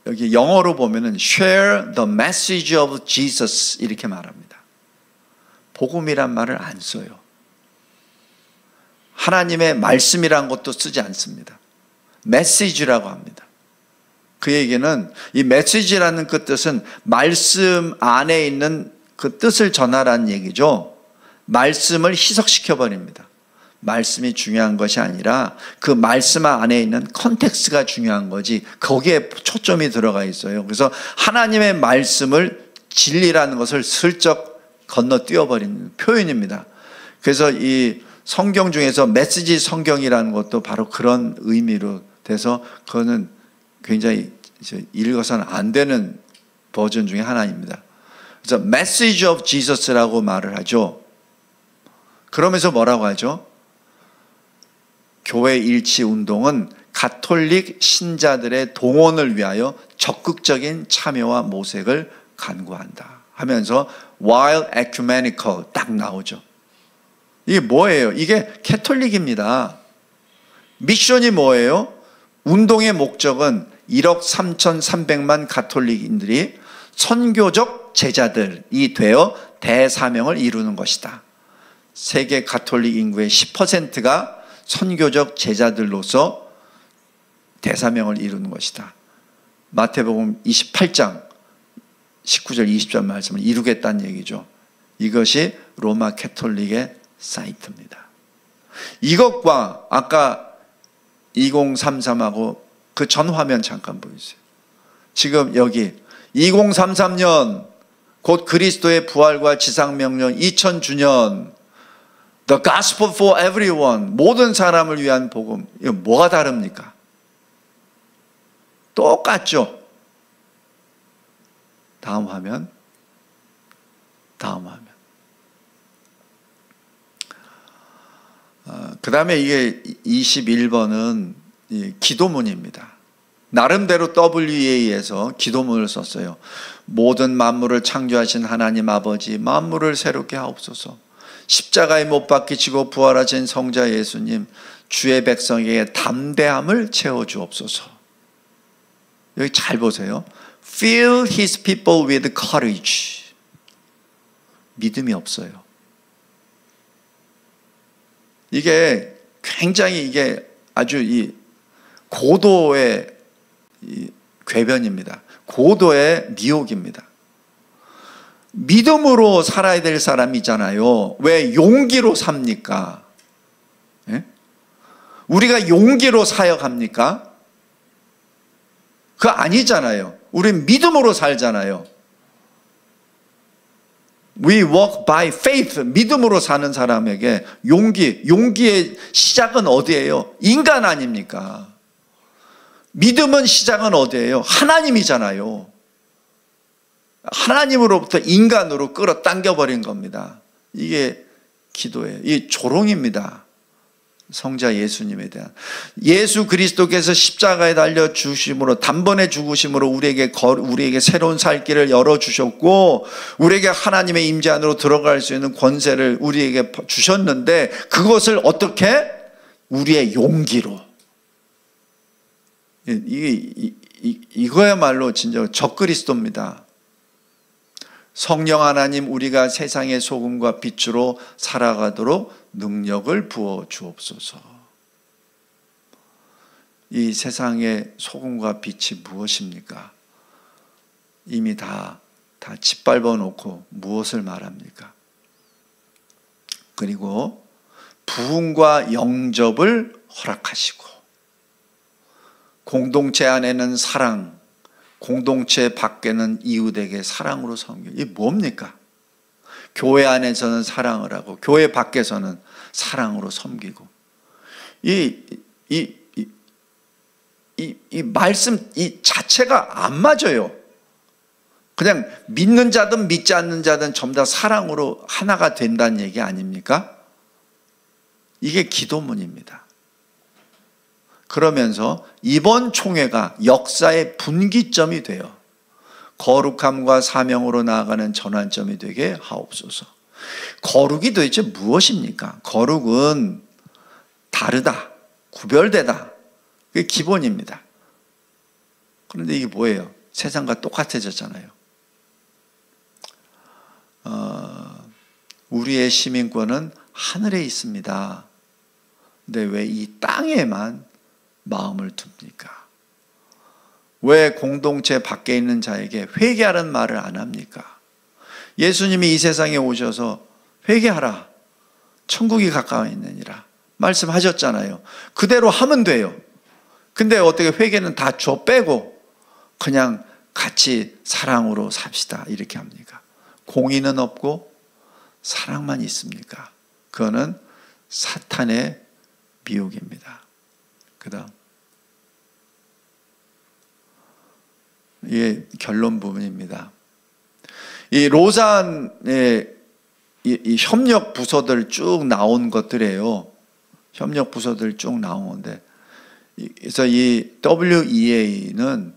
여기 영어로 보면은 share the message of Jesus 이렇게 말합니다. 복음이란 말을 안 써요. 하나님의 말씀이란 것도 쓰지 않습니다. 메시지라고 합니다. 그 얘기는 이 메시지라는 그 뜻은 말씀 안에 있는 그 뜻을 전하라는 얘기죠. 말씀을 희석시켜 버립니다. 말씀이 중요한 것이 아니라 그 말씀 안에 있는 컨텍스트가 중요한 거지 거기에 초점이 들어가 있어요. 그래서 하나님의 말씀을 진리라는 것을 슬쩍 건너뛰어 버리는 표현입니다. 그래서 이 성경 중에서 메시지 성경이라는 것도 바로 그런 의미로 돼서 그거는 굉장히 읽어서는 안 되는 버전 중에 하나입니다. 그래서 Message of Jesus라고 말을 하죠. 그러면서 뭐라고 하죠? 교회 일치 운동은 가톨릭 신자들의 동원을 위하여 적극적인 참여와 모색을 간구한다 하면서 while ecumenical 딱 나오죠. 이게 뭐예요? 이게 캐톨릭입니다. 미션이 뭐예요? 운동의 목적은 1억 3,300만 가톨릭인들이 선교적 제자들이 되어 대사명을 이루는 것이다. 세계 가톨릭 인구의 10%가 선교적 제자들로서 대사명을 이루는 것이다. 마태복음 28장 19절 20절 말씀을 이루겠다는 얘기죠. 이것이 로마 캐톨릭의 사이트입니다. 이것과 아까 2033하고 그 전 화면 잠깐 보여주세요. 지금 여기 2033년 곧 그리스도의 부활과 지상명령 2000주년 The Gospel for Everyone 모든 사람을 위한 복음 이거 뭐가 다릅니까? 똑같죠? 다음 화면 그 다음에 이게 21번은 기도문입니다. 나름대로 WEA에서 기도문을 썼어요. 모든 만물을 창조하신 하나님 아버지 만물을 새롭게 하옵소서. 십자가에 못 박히시고 부활하신 성자 예수님 주의 백성에게 담대함을 채워주옵소서. 여기 잘 보세요. Fill his people with courage. 믿음이 없어요. 이게 굉장히 이게 아주 이 고도의 이 궤변입니다. 고도의 미혹입니다. 믿음으로 살아야 될 사람이잖아요. 왜 용기로 삽니까? 예? 우리가 용기로 사역합니까? 그거 아니잖아요. 우린 믿음으로 살잖아요. We walk by faith. 믿음으로 사는 사람에게 용기의 시작은 어디예요? 인간 아닙니까? 믿음은 시작은 어디예요? 하나님이잖아요. 하나님으로부터 인간으로 끌어당겨버린 겁니다. 이게 기도예요. 이게 조롱입니다. 성자 예수님에 대한. 예수 그리스도께서 십자가에 달려 주심으로, 단번에 죽으심으로 우리에게 새로운 살 길을 열어주셨고, 우리에게 하나님의 임재 안으로 들어갈 수 있는 권세를 우리에게 주셨는데, 그것을 어떻게? 우리의 용기로. 이거야말로 진짜 적그리스도입니다. 성령 하나님, 우리가 세상의 소금과 빛으로 살아가도록 능력을 부어 주옵소서. 이 세상의 소금과 빛이 무엇입니까? 이미 다 짓밟아 놓고 무엇을 말합니까? 그리고 부흥과 영접을 허락하시고, 공동체 안에는 사랑, 공동체 밖에는 이웃에게 사랑으로 섬기고. 이게 뭡니까? 교회 안에서는 사랑을 하고 교회 밖에서는 사랑으로 섬기고. 이 말씀 이 자체가 안 맞아요. 그냥 믿는 자든 믿지 않는 자든 전부 다 사랑으로 하나가 된다는 얘기 아닙니까? 이게 기도문입니다. 그러면서 이번 총회가 역사의 분기점이 돼요. 거룩함과 사명으로 나아가는 전환점이 되게 하옵소서. 거룩이 도대체 무엇입니까? 거룩은 다르다, 구별되다. 그게 기본입니다. 그런데 이게 뭐예요? 세상과 똑같아졌잖아요. 우리의 시민권은 하늘에 있습니다. 근데 왜 이 땅에만 마음을 둡니까? 왜 공동체 밖에 있는 자에게 회개하라는 말을 안 합니까? 예수님이 이 세상에 오셔서 회개하라, 천국이 가까워 있느니라 말씀하셨잖아요. 그대로 하면 돼요. 근데 어떻게 회개는 다 줘 빼고 그냥 같이 사랑으로 삽시다 이렇게 합니까? 공의는 없고 사랑만 있습니까? 그거는 사탄의 미혹입니다. 그 다음, 이게 결론 부분입니다. 이 로잔의 이 협력 부서들 쭉 나온 것들이에요. 협력 부서들 쭉 나온 건데, 그래서 이 WEA는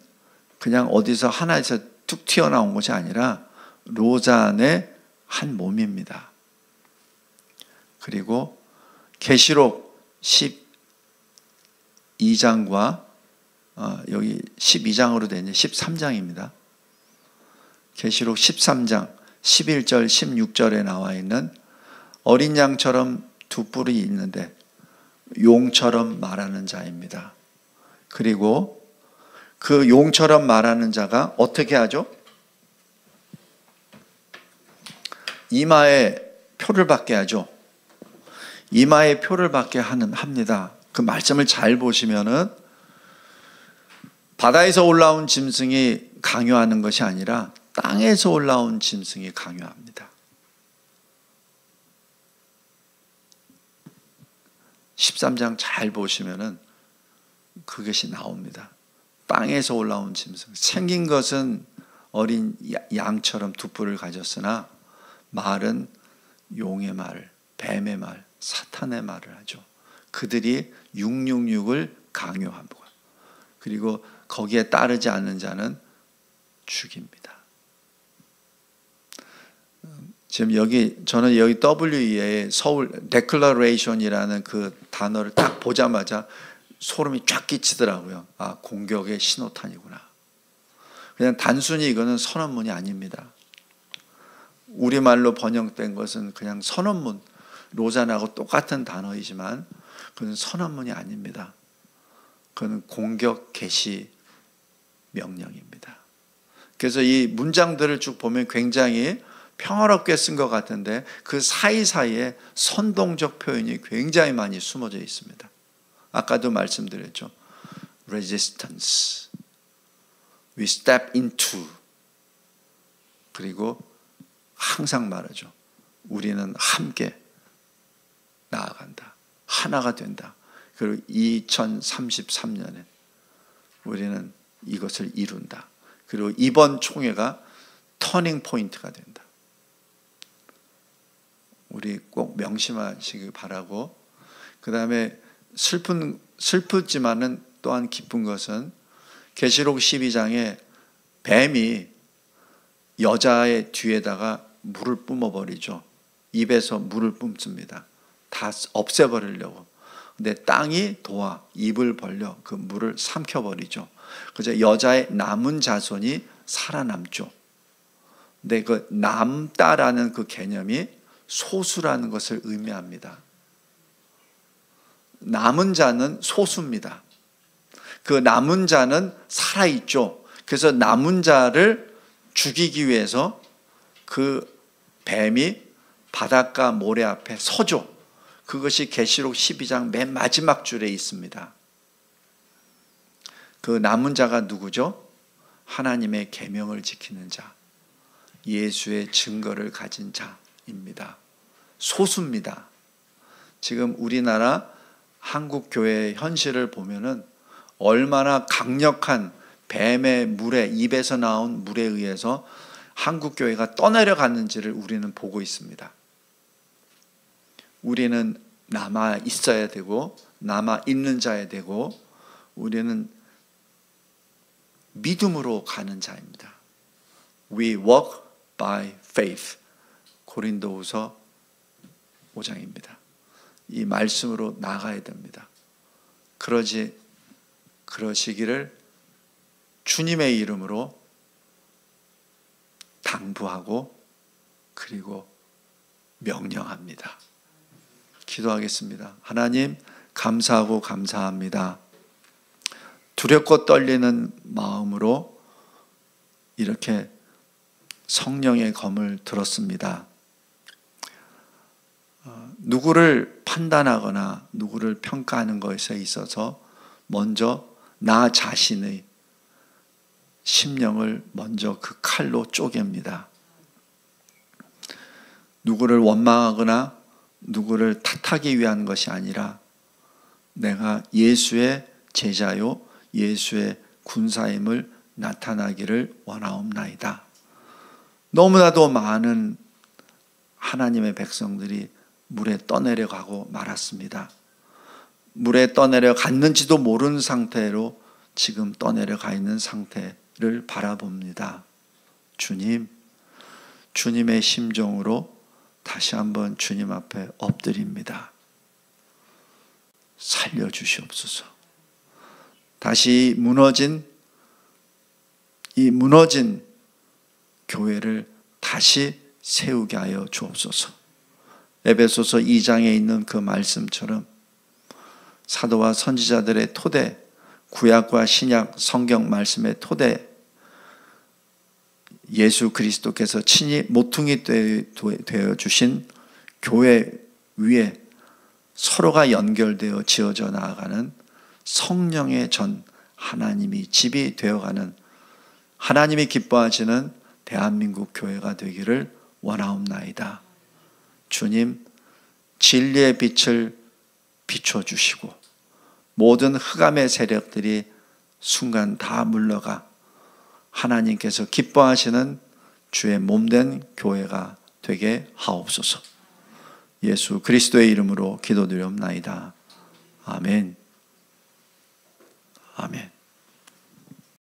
그냥 어디서 하나에서 툭 튀어나온 것이 아니라 로잔의 한 몸입니다. 그리고 계시록 12장과 여기 12장으로 되는 13장입니다. 계시록 13장 11절 16절에 나와 있는 어린 양처럼 두 뿔이 있는데 용처럼 말하는 자입니다. 그리고 그 용처럼 말하는 자가 어떻게 하죠? 이마에 표를 받게 하죠. 이마에 표를 받게 합니다. 그 말씀을 잘 보시면은 바다에서 올라온 짐승이 강요하는 것이 아니라 땅에서 올라온 짐승이 강요합니다. 13장 잘 보시면은 그것이 나옵니다. 땅에서 올라온 짐승. 생긴 것은 어린 양처럼 두 뿔을 가졌으나 말은 용의 말, 뱀의 말, 사탄의 말을 하죠. 그들이 666을 강요하고, 그리고 거기에 따르지 않는 자는 죽입니다. 지금 저는 여기 WEA의 서울 데클러레이션이라는 그 단어를 딱 보자마자 소름이 쫙 끼치더라고요. 아, 공격의 신호탄이구나. 그냥 단순히 이거는 선언문이 아닙니다. 우리말로 번역된 것은 그냥 선언문, 로잔하고 똑같은 단어이지만 그건 선언문이 아닙니다. 그건 공격 개시 명령입니다. 그래서 이 문장들을 쭉 보면 굉장히 평화롭게 쓴 것 같은데 그 사이사이에 선동적 표현이 굉장히 많이 숨어져 있습니다. 아까도 말씀드렸죠. Resistance, we step into, 그리고 항상 말하죠. 우리는 함께 나아간다. 하나가 된다. 그리고 2033년에 우리는 이것을 이룬다. 그리고 이번 총회가 터닝 포인트가 된다. 우리 꼭 명심하시기 바라고, 그 다음에 슬프지만은 또한 기쁜 것은 계시록 12장에 뱀이 여자의 뒤에다가 물을 뿜어버리죠. 입에서 물을 뿜습니다. 다 없애버리려고. 근데 땅이 도와 입을 벌려 그 물을 삼켜버리죠. 그래서 여자의 남은 자손이 살아남죠. 근데 그 남다라는 그 개념이 소수라는 것을 의미합니다. 남은 자는 소수입니다. 그 남은 자는 살아있죠. 그래서 남은 자를 죽이기 위해서 그 뱀이 바닷가 모래 앞에 서죠. 그것이 계시록 12장 맨 마지막 줄에 있습니다. 그 남은 자가 누구죠? 하나님의 계명을 지키는 자, 예수의 증거를 가진 자입니다. 소수입니다. 지금 우리나라 한국 교회의 현실을 보면은 얼마나 강력한 뱀의 물에, 입에서 나온 물에 의해서 한국 교회가 떠내려갔는지를 우리는 보고 있습니다. 우리는 남아 있어야 되고, 남아 있는 자야 되고, 우리는 믿음으로 가는 자입니다. We walk by faith. 고린도후서 5장입니다. 이 말씀으로 나가야 됩니다. 그러시기를 주님의 이름으로 당부하고 그리고 명령합니다. 기도하겠습니다. 하나님, 감사하고 감사합니다. 두렵고 떨리는 마음으로 이렇게 성령의 검을 들었습니다. 누구를 판단하거나 누구를 평가하는 것에 있어서 먼저 나 자신의 심령을 먼저 그 칼로 쪼갭니다. 누구를 원망하거나 누구를 탓하기 위한 것이 아니라 내가 예수의 제자요 예수의 군사임을 나타나기를 원하옵나이다. 너무나도 많은 하나님의 백성들이 물에 떠내려가고 말았습니다. 물에 떠내려갔는지도 모르는 상태로 지금 떠내려가 있는 상태를 바라봅니다. 주님, 주님의 심정으로 다시 한번 주님 앞에 엎드립니다. 살려주시옵소서. 다시 이 무너진 교회를 다시 세우게 하여 주옵소서. 에베소서 2장에 있는 그 말씀처럼 사도와 선지자들의 토대, 구약과 신약 성경 말씀의 토대, 예수 그리스도께서 친히 모퉁이 되어 주신 교회 위에 서로가 연결되어 지어져 나아가는 성령의 전 하나님이 집이 되어가는, 하나님이 기뻐하시는 대한민국 교회가 되기를 원하옵나이다. 주님, 진리의 빛을 비춰주시고 모든 흑암의 세력들이 순간 다 물러가 하나님께서 기뻐하시는 주의 몸된 교회가 되게 하옵소서. 예수 그리스도의 이름으로 기도드리옵나이다. 아멘. 아멘.